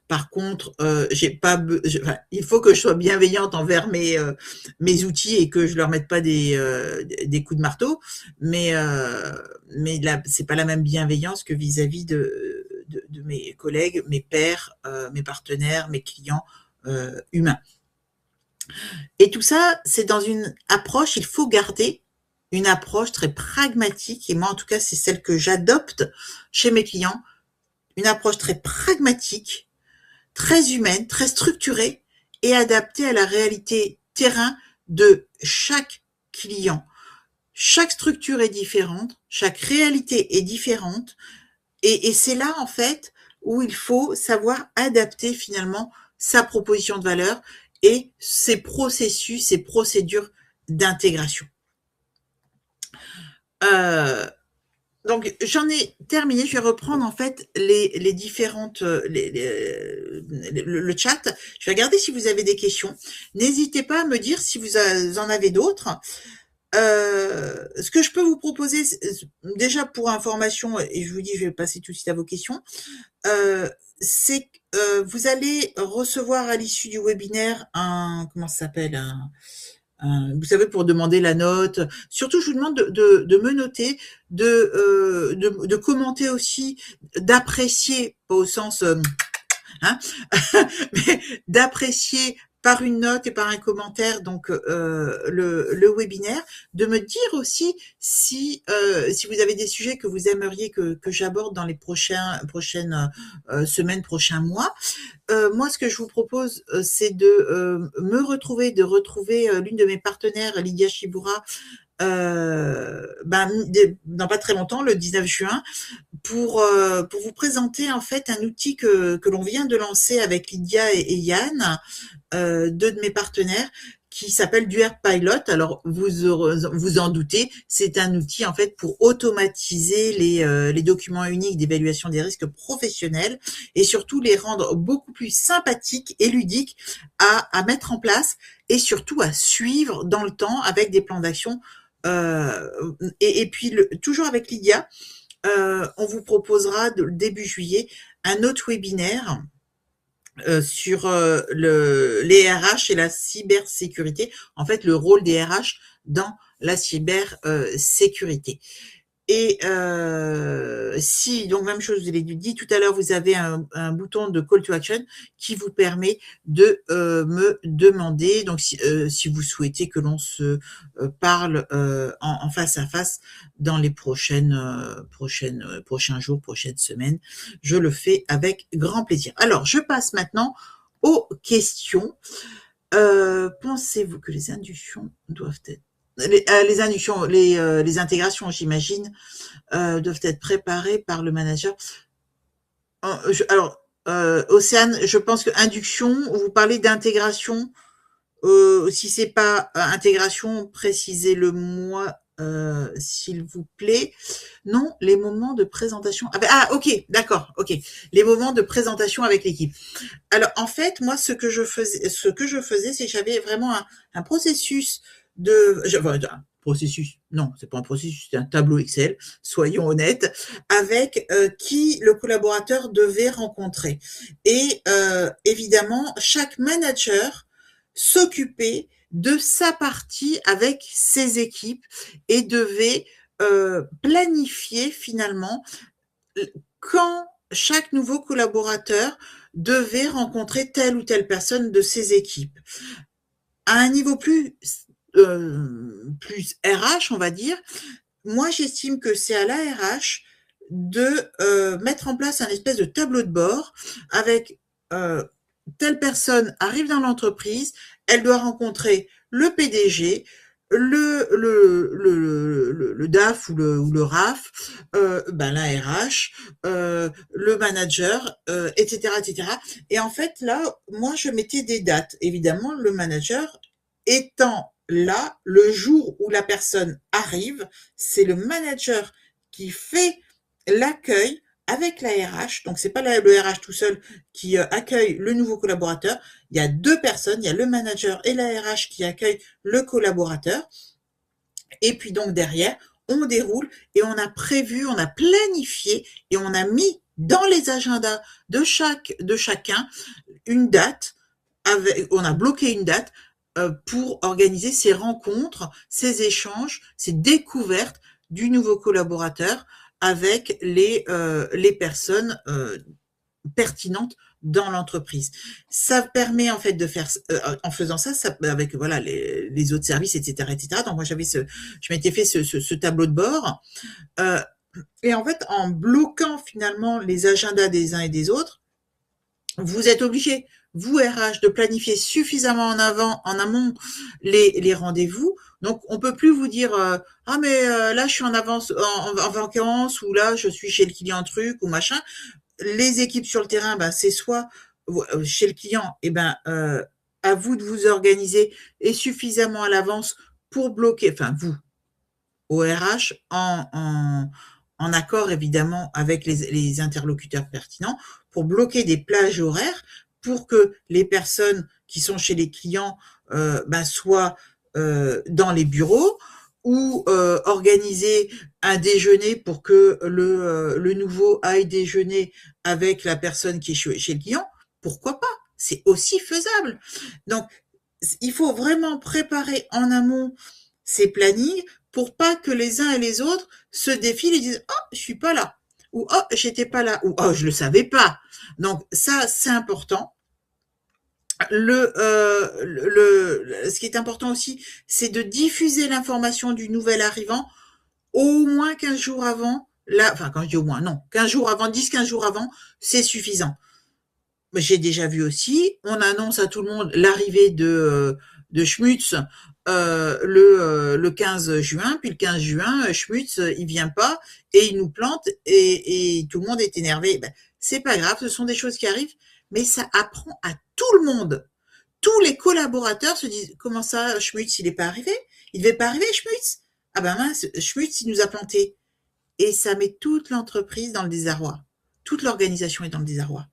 Par contre, j'ai pas, enfin, il faut que je sois bienveillante envers mes outils et que je leur mette pas des coups de marteau. Mais là, c'est pas la même bienveillance que vis-à-vis de mes collègues, mes pairs, mes partenaires, mes clients humains. Et tout ça, c'est dans une approche, il faut garder une approche très pragmatique, et moi en tout cas c'est celle que j'adopte chez mes clients, une approche très pragmatique, très humaine, très structurée et adaptée à la réalité terrain de chaque client. Chaque structure est différente, chaque réalité est différente, et c'est là en fait où il faut savoir adapter finalement sa proposition de valeur et ses processus, ses procédures d'intégration. Euh, donc j'en ai terminé. Je vais reprendre en fait les différentes le chat. Je vais regarder si vous avez des questions. N'hésitez pas à me dire si vous en avez d'autres. Ce que je peux vous proposer, déjà pour information, et je vous dis, je vais passer tout de suite à vos questions, c'est que vous allez recevoir à l'issue du webinaire comment ça s'appelle, vous savez, pour demander la note. Surtout, je vous demande de me noter, de commenter aussi, d'apprécier, pas au sens, hein, mais d'apprécier par une note et par un commentaire donc le webinaire, de me dire aussi si vous avez des sujets que vous aimeriez que j'aborde dans les prochaines semaines, prochains mois. Moi, ce que je vous propose, c'est de retrouver l'une de mes partenaires, Lydia Shibura, dans pas très longtemps, le 19 juin, pour vous présenter en fait un outil que l'on vient de lancer avec Lydia et Yann, deux de mes partenaires, qui s'appelle Duer Pilot. Alors vous en doutez, c'est un outil en fait pour automatiser les documents uniques d'évaluation des risques professionnels et surtout les rendre beaucoup plus sympathiques et ludiques à mettre en place et surtout à suivre dans le temps avec des plans d'action. Et puis toujours avec Lydia, on vous proposera début juillet un autre webinaire sur les RH et la cybersécurité, en fait le rôle des RH dans la cybersécurité. Et si, donc même chose, je vous l'ai dit tout à l'heure, vous avez un bouton de call to action qui vous permet de me demander, donc si vous souhaitez que l'on se parle en face à face dans les prochains jours, prochaines semaines, je le fais avec grand plaisir. Alors, je passe maintenant aux questions. Pensez-vous que les inductions doivent être les inductions, les intégrations, j'imagine, doivent être préparées par le manager. Alors, Océane, je pense que induction, vous parlez d'intégration. Si c'est pas intégration, précisez-le-moi, s'il vous plaît. Non, les moments de présentation. Ok, d'accord, ok. Les moments de présentation avec l'équipe. Alors, en fait, moi, ce que je faisais, c'est que j'avais vraiment un processus un processus, non, c'est pas un processus, c'est un tableau Excel, soyons honnêtes, avec qui le collaborateur devait rencontrer. Et évidemment, chaque manager s'occupait de sa partie avec ses équipes et devait planifier finalement quand chaque nouveau collaborateur devait rencontrer telle ou telle personne de ses équipes. À un niveau plus RH, on va dire, moi j'estime que c'est à la RH de mettre en place un espèce de tableau de bord avec telle personne arrive dans l'entreprise, elle doit rencontrer le PDG, le DAF ou le RAF, la RH, le manager, etc., etc. Et en fait, là, moi, je mettais des dates. Évidemment, le manager étant là, le jour où la personne arrive, c'est le manager qui fait l'accueil avec la RH. Donc, c'est pas le RH tout seul qui accueille le nouveau collaborateur. Il y a deux personnes, il y a le manager et la RH qui accueillent le collaborateur. Et puis donc derrière, on déroule et on a prévu, on a planifié et on a mis dans les agendas de chacun une date, on a bloqué une date pour organiser ces rencontres, ces échanges, ces découvertes du nouveau collaborateur avec les personnes pertinentes dans l'entreprise. Ça permet en fait de faire, en faisant ça, avec voilà les autres services, etc., etc. Donc moi je m'étais fait ce tableau de bord, euh, et en fait en bloquant finalement les agendas des uns et des autres, vous êtes obligé, vous RH, de planifier suffisamment en amont les rendez-vous. Donc on peut plus vous dire ah mais là je suis en avance en vacances, ou là je suis chez le client truc ou machin. Les équipes sur le terrain, ben, c'est soit chez le client, et ben à vous de vous organiser et suffisamment à l'avance pour bloquer, enfin vous, au RH, en accord évidemment avec les interlocuteurs pertinents, pour bloquer des plages horaires pour que les personnes qui sont chez les clients ben, soient dans les bureaux, ou organiser un déjeuner pour que le nouveau aille déjeuner avec la personne qui est chez le client. Pourquoi pas? C'est aussi faisable. Donc, il faut vraiment préparer en amont ces plannings pour pas que les uns et les autres se défilent et disent oh je suis pas là, ou oh j'étais pas là, ou oh je le savais pas. Donc ça c'est important. Ce qui est important aussi, c'est de diffuser l'information du nouvel arrivant au moins 15 jours avant. Là, enfin quand je dis au moins, non, 15 jours avant, 10-15 jours avant, c'est suffisant. J'ai déjà vu aussi, on annonce à tout le monde l'arrivée de Schmutz le 15 juin, puis le 15 juin, Schmutz, il vient pas et il nous plante, et tout le monde est énervé. Ben, c'est pas grave, ce sont des choses qui arrivent, mais ça apprend à tout le monde. Tous les collaborateurs se disent comment ça, Schmutz, il est pas arrivé? Il devait pas arriver, Schmutz? Ah ben mince, Schmutz, il nous a planté. Et ça met toute l'entreprise dans le désarroi. Toute l'organisation est dans le désarroi.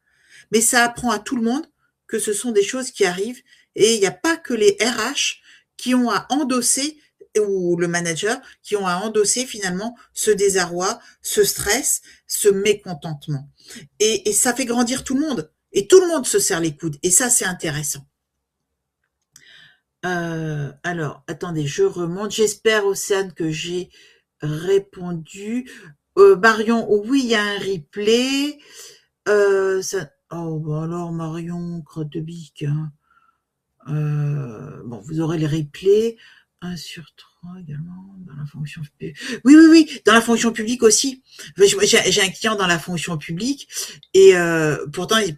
Mais ça apprend à tout le monde que ce sont des choses qui arrivent, et il n'y a pas que les RH qui ont à endosser, ou le manager, qui ont à endosser finalement ce désarroi, ce stress, ce mécontentement. Et ça fait grandir tout le monde. Et tout le monde se serre les coudes. Et ça, c'est intéressant. Alors, attendez, je remonte. J'espère, Océane, que j'ai répondu. Marion, oui, il y a un replay. Oh, bah alors, Marion, crotte de bique. Hein. Bon, vous aurez les replays. 1 sur 3 également dans la fonction publique. Oui, oui, oui, dans la fonction publique aussi. J'ai un client dans la fonction publique, et pourtant ils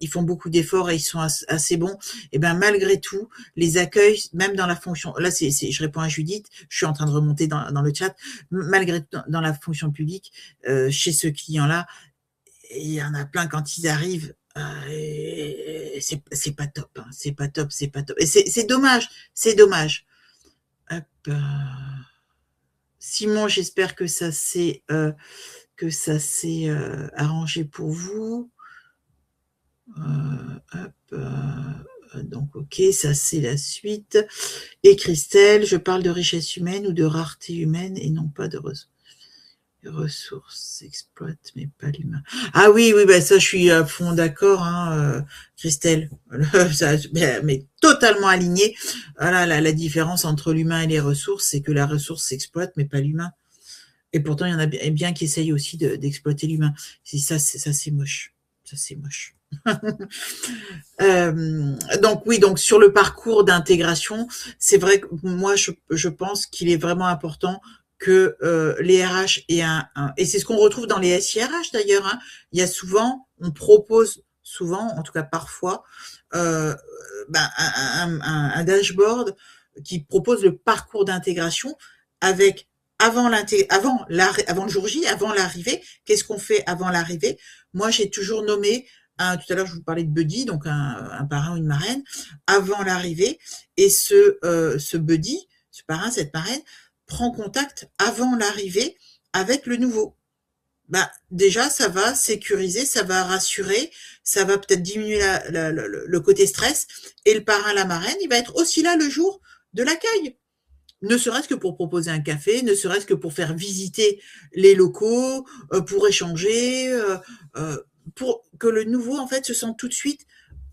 font beaucoup d'efforts et ils sont assez bons. Et ben malgré tout, les accueils, même dans la fonction, là je réponds à Judith, je suis en train de remonter dans le chat. Malgré tout, dans la fonction publique, chez ce client-là, il y en a plein quand ils arrivent. C'est pas top, hein, c'est pas top, c'est pas top. Et c'est dommage, c'est dommage. Hop, Simon, j'espère que ça s'est arrangé pour vous. Donc ok, ça c'est la suite. Et Christelle, je parle de richesse humaine ou de rareté humaine et non pas de ressources s'exploitent, mais pas l'humain. Ah oui, oui, bah ça, je suis à fond d'accord, hein, Christelle. Ça, mais totalement aligné. Voilà, la différence entre l'humain et les ressources, c'est que la ressource s'exploite, mais pas l'humain. Et pourtant, il y en a bien qui essayent aussi d'exploiter l'humain. Ça, c'est moche. Ça, c'est moche. Donc oui, donc sur le parcours d'intégration, c'est vrai que moi, je pense qu'il est vraiment important que les RH aient et c'est ce qu'on retrouve dans les SIRH d'ailleurs, hein. Il y a souvent, on propose souvent, en tout cas parfois, un dashboard qui propose le parcours d'intégration avec avant le jour J, avant l'arrivée. Qu'est-ce qu'on fait avant l'arrivée? Moi, j'ai toujours nommé tout à l'heure, je vous parlais de buddy, donc un parrain ou une marraine, avant l'arrivée, et ce buddy, ce parrain, cette marraine, prend contact avant l'arrivée avec le nouveau. Bah, déjà, ça va sécuriser, ça va rassurer, ça va peut-être diminuer le côté stress, et le parrain, la marraine, il va être aussi là le jour de l'accueil. ne serait-ce que pour proposer un café, ne serait-ce que pour faire visiter les locaux, pour échanger, pour que le nouveau, en fait, se sente tout de suite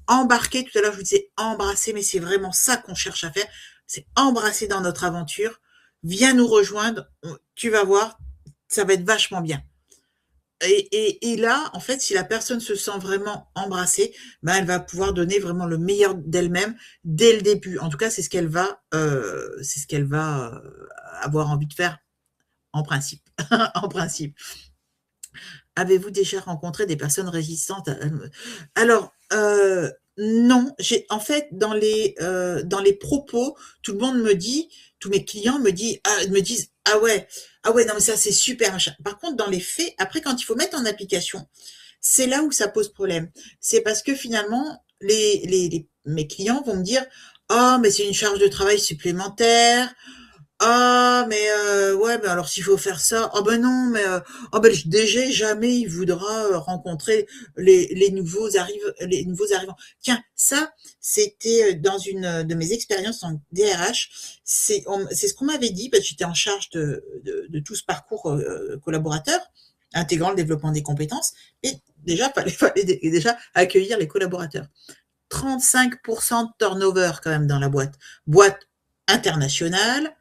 embarqué. Tout à l'heure, je vous disais embrasser, mais c'est vraiment ça qu'on cherche à faire. C'est embrasser dans notre aventure. Viens nous rejoindre. Tu vas voir, ça va être vachement bien. Et là, en fait, si la personne se sent vraiment embrassée, ben, elle va pouvoir donner vraiment le meilleur d'elle-même dès le début. En tout cas, c'est ce qu'elle va avoir envie de faire en principe. En principe. Avez-vous déjà rencontré des personnes résistantes Alors, non, j'ai en fait dans les propos, tout le monde me dit, tous mes clients me disent ah ouais non mais ça c'est super machin. Par contre, dans les faits, après quand il faut mettre en application, c'est là où ça pose problème. C'est parce que finalement, mes clients vont me dire oh mais c'est une charge de travail supplémentaire. Ah, mais ouais, ben alors s'il faut faire ça, oh ben non, mais oh ben le DG jamais il voudra rencontrer les nouveaux arrivants. Tiens, ça, c'était dans une de mes expériences en DRH. C'est ce qu'on m'avait dit, parce que j'étais en charge de tout ce parcours collaborateur, intégrant le développement des compétences. Et déjà, fallait déjà accueillir les collaborateurs. 35% de turnover quand même dans la boîte. Boîte internationale,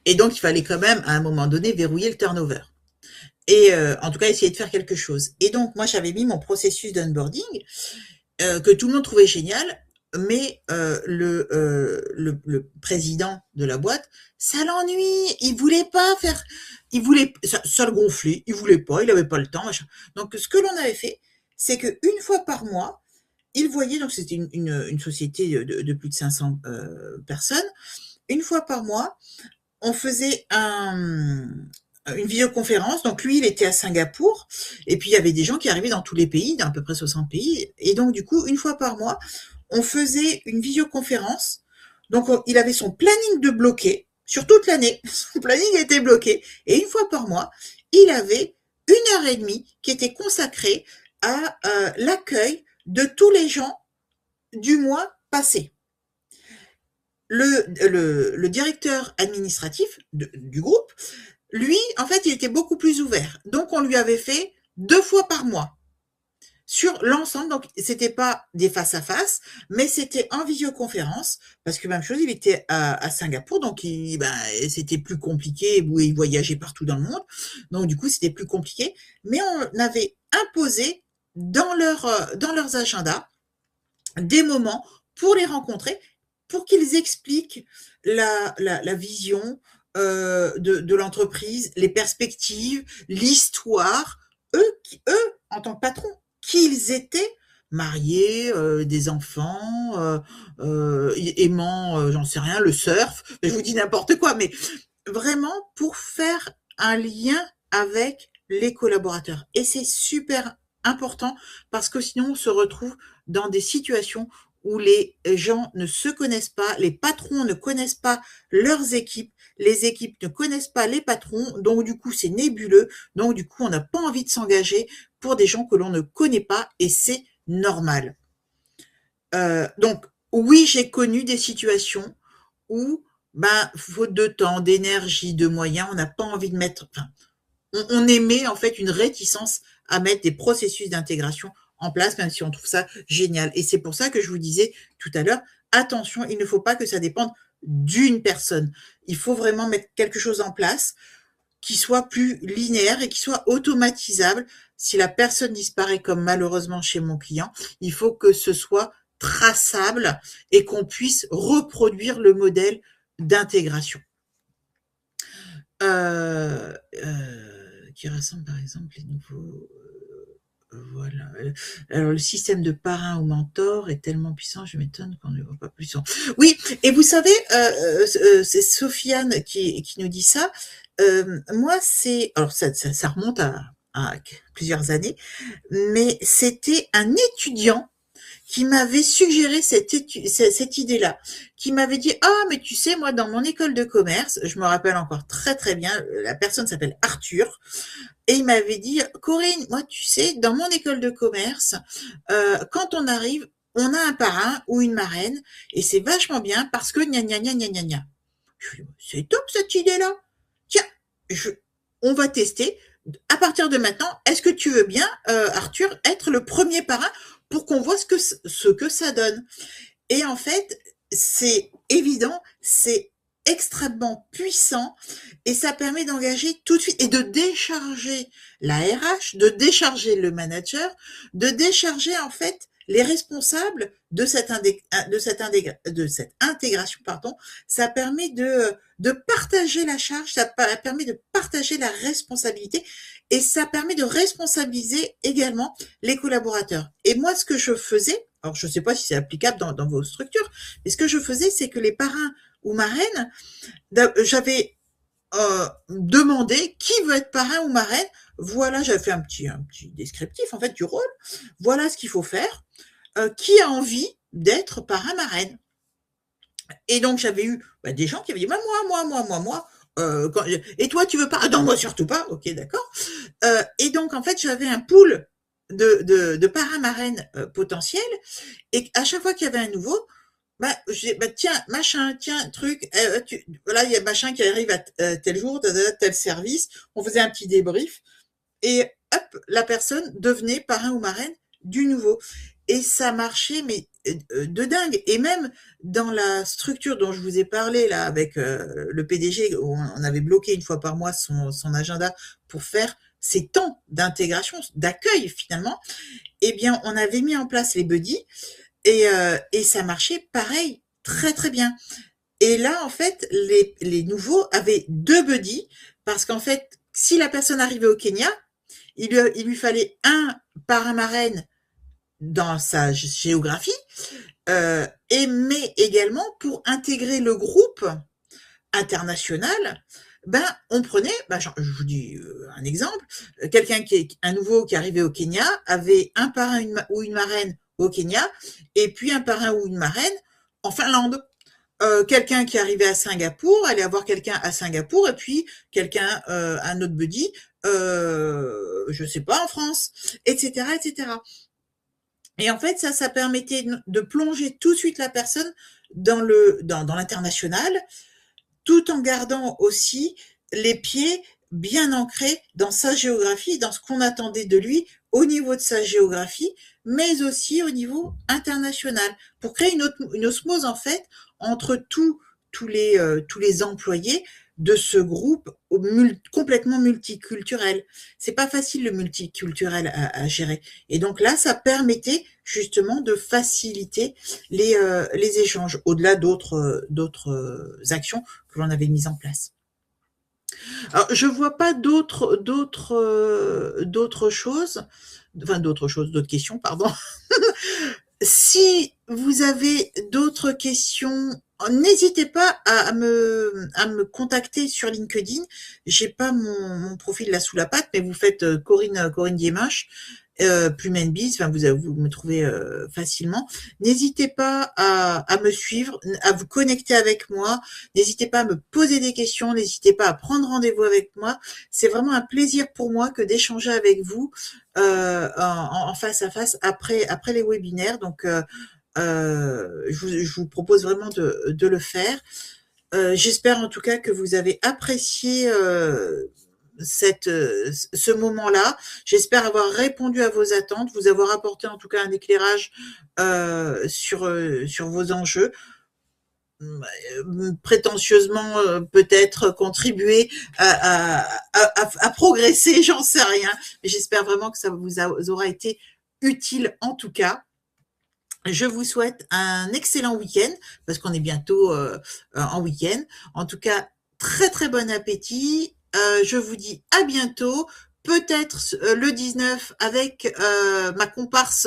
et donc, il fallait quand même, à un moment donné, verrouiller le turnover. Et en tout cas, essayer de faire quelque chose. Et donc, moi, j'avais mis mon processus d'onboarding, que tout le monde trouvait génial, mais le président de la boîte, ça l'ennuie. Il voulait pas faire... ça le gonflait. Il voulait pas, il avait pas le temps. Machin. Donc, ce que l'on avait fait, c'est qu'une fois par mois, il voyait, donc c'était une société de plus de 500 personnes, une fois par mois, on faisait une vidéoconférence. Donc lui, il était à Singapour, et puis il y avait des gens qui arrivaient dans tous les pays, dans à peu près 60 pays. Et donc du coup, une fois par mois, on faisait une vidéoconférence. Donc il avait son planning de bloqué sur toute l'année. Son planning était bloqué. Et une fois par mois, il avait 1 heure et demie qui était consacrée à l'accueil de tous les gens du mois passé. Le directeur administratif du groupe, lui, en fait, il était beaucoup plus ouvert. Donc, on lui avait fait 2 fois par mois sur l'ensemble. Donc, c'était pas des face à face, mais c'était en visioconférence, parce que même chose, il était à Singapour, donc c'était plus compliqué. Il voyageait partout dans le monde, donc du coup, c'était plus compliqué. Mais on avait imposé dans leurs agendas des moments pour les rencontrer, pour qu'ils expliquent la vision de l'entreprise, les perspectives, l'histoire, en tant que patrons, qui ils étaient, mariés, des enfants, aimant, j'en sais rien, le surf, je vous dis n'importe quoi, mais vraiment pour faire un lien avec les collaborateurs. Et c'est super important, parce que sinon on se retrouve dans des situations où les gens ne se connaissent pas, les patrons ne connaissent pas leurs équipes, les équipes ne connaissent pas les patrons, donc du coup c'est nébuleux, donc du coup on n'a pas envie de s'engager pour des gens que l'on ne connaît pas, et c'est normal. Donc oui, j'ai connu des situations où, faute de temps, d'énergie, de moyens, on n'a pas envie de mettre, enfin, on émet en fait une réticence à mettre des processus d'intégration en place, même si on trouve ça génial. Et c'est pour ça que je vous disais tout à l'heure, attention, il ne faut pas que ça dépende d'une personne. Il faut vraiment mettre quelque chose en place qui soit plus linéaire et qui soit automatisable. Si la personne disparaît, comme malheureusement chez mon client, il faut que ce soit traçable et qu'on puisse reproduire le modèle d'intégration. Qui rassemble par exemple les nouveaux. Voilà. Alors le système de parrain ou mentor est tellement puissant, je m'étonne qu'on ne le voit pas plus souvent. Oui, et vous savez, c'est Sofiane qui nous dit ça. Moi, alors ça remonte à plusieurs années, mais c'était un étudiant qui m'avait suggéré cette idée-là, qui m'avait dit ah mais tu sais moi dans mon école de commerce, je me rappelle encore très très bien, la personne s'appelle Arthur, et il m'avait dit Corinne, moi tu sais dans mon école de commerce, quand on arrive on a un parrain ou une marraine, et c'est vachement bien parce que gna gna gna gna gna gna. Je dis: «C'est top cette idée-là. Tiens, je on va tester. À partir de maintenant, est-ce que tu veux bien, Arthur, être le premier parrain pour qu'on voit ce que ça donne?» Et en fait, c'est évident, c'est extrêmement puissant et ça permet d'engager tout de suite et de décharger la RH, de décharger le manager, de décharger en fait les responsables de cette intégration, pardon. Ça permet de partager la charge, ça permet de partager la responsabilité et ça permet de responsabiliser également les collaborateurs. Et moi, ce que je faisais, alors je ne sais pas si c'est applicable dans vos structures, mais ce que je faisais, c'est que les parrains ou marraines, j'avais demandé qui veut être parrain ou marraine. Voilà, j'avais fait un petit descriptif en fait du rôle. Voilà ce qu'il faut faire. Qui a envie d'être parrain marraine? Et donc j'avais eu des gens qui avaient dit bah, moi. Et toi, tu veux pas? Ah non, moi surtout pas. Ok, d'accord. Et donc en fait, j'avais un pool de parrains marraines potentiels. Et à chaque fois qu'il y avait un nouveau, tiens, machin, tiens, truc, voilà, il y a machin qui arrive à tel jour, tel service. On faisait un petit débrief et hop, la personne devenait parrain ou marraine du nouveau. Et ça marchait, mais de dingue. Et même dans la structure dont je vous ai parlé, là, avec le PDG, où on avait bloqué une fois par mois son agenda pour faire ces temps d'intégration, d'accueil finalement, eh bien, on avait mis en place les buddies et ça marchait pareil, très très bien. Et là, en fait, les nouveaux avaient deux buddies parce qu'en fait, si la personne arrivait au Kenya, il lui fallait un parrain marraine dans sa géographie, mais également pour intégrer le groupe international, on prenait, je vous dis un exemple, un nouveau qui arrivait au Kenya avait un parrain ou une marraine au Kenya et puis un parrain ou une marraine en Finlande. Quelqu'un qui arrivait à Singapour allait avoir quelqu'un à Singapour et puis quelqu'un, un autre buddy, je sais pas, en France, etc., etc. Et en fait, ça permettait de plonger tout de suite la personne dans l'international, tout en gardant aussi les pieds bien ancrés dans sa géographie, dans ce qu'on attendait de lui au niveau de sa géographie, mais aussi au niveau international, pour créer une osmose en fait entre tous les employés de ce groupe complètement multiculturel. C'est pas facile le multiculturel à gérer. Et donc là, ça permettait justement de faciliter les échanges au-delà d'autres actions que l'on avait mises en place. Alors, je vois pas d'autres choses, enfin d'autres questions, pardon. Si vous avez d'autres questions, n'hésitez pas à me contacter sur LinkedIn. J'ai pas mon profil là sous la patte, mais vous faites Corinne Diemache, Plume and Biz, enfin vous me trouvez facilement. N'hésitez pas à me suivre, à vous connecter avec moi. N'hésitez pas à me poser des questions. N'hésitez pas à prendre rendez-vous avec moi. C'est vraiment un plaisir pour moi que d'échanger avec vous en face à face après les webinaires. Donc je vous propose vraiment de le faire. J'espère en tout cas que vous avez apprécié ce moment-là. J'espère avoir répondu à vos attentes, vous avoir apporté en tout cas un éclairage sur vos enjeux. Prétentieusement peut-être contribuer à progresser, j'en sais rien. Mais j'espère vraiment que ça vous aura été utile en tout cas. Je vous souhaite un excellent week-end, parce qu'on est bientôt en week-end. En tout cas, très très bon appétit. Je vous dis à bientôt, peut-être le 19 avec ma comparse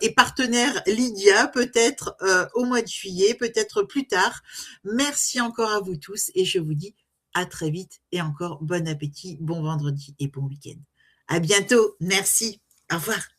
et partenaire Lydia, peut-être au mois de juillet, peut-être plus tard. Merci encore à vous tous et je vous dis à très vite et encore bon appétit, bon vendredi et bon week-end. À bientôt, merci, au revoir.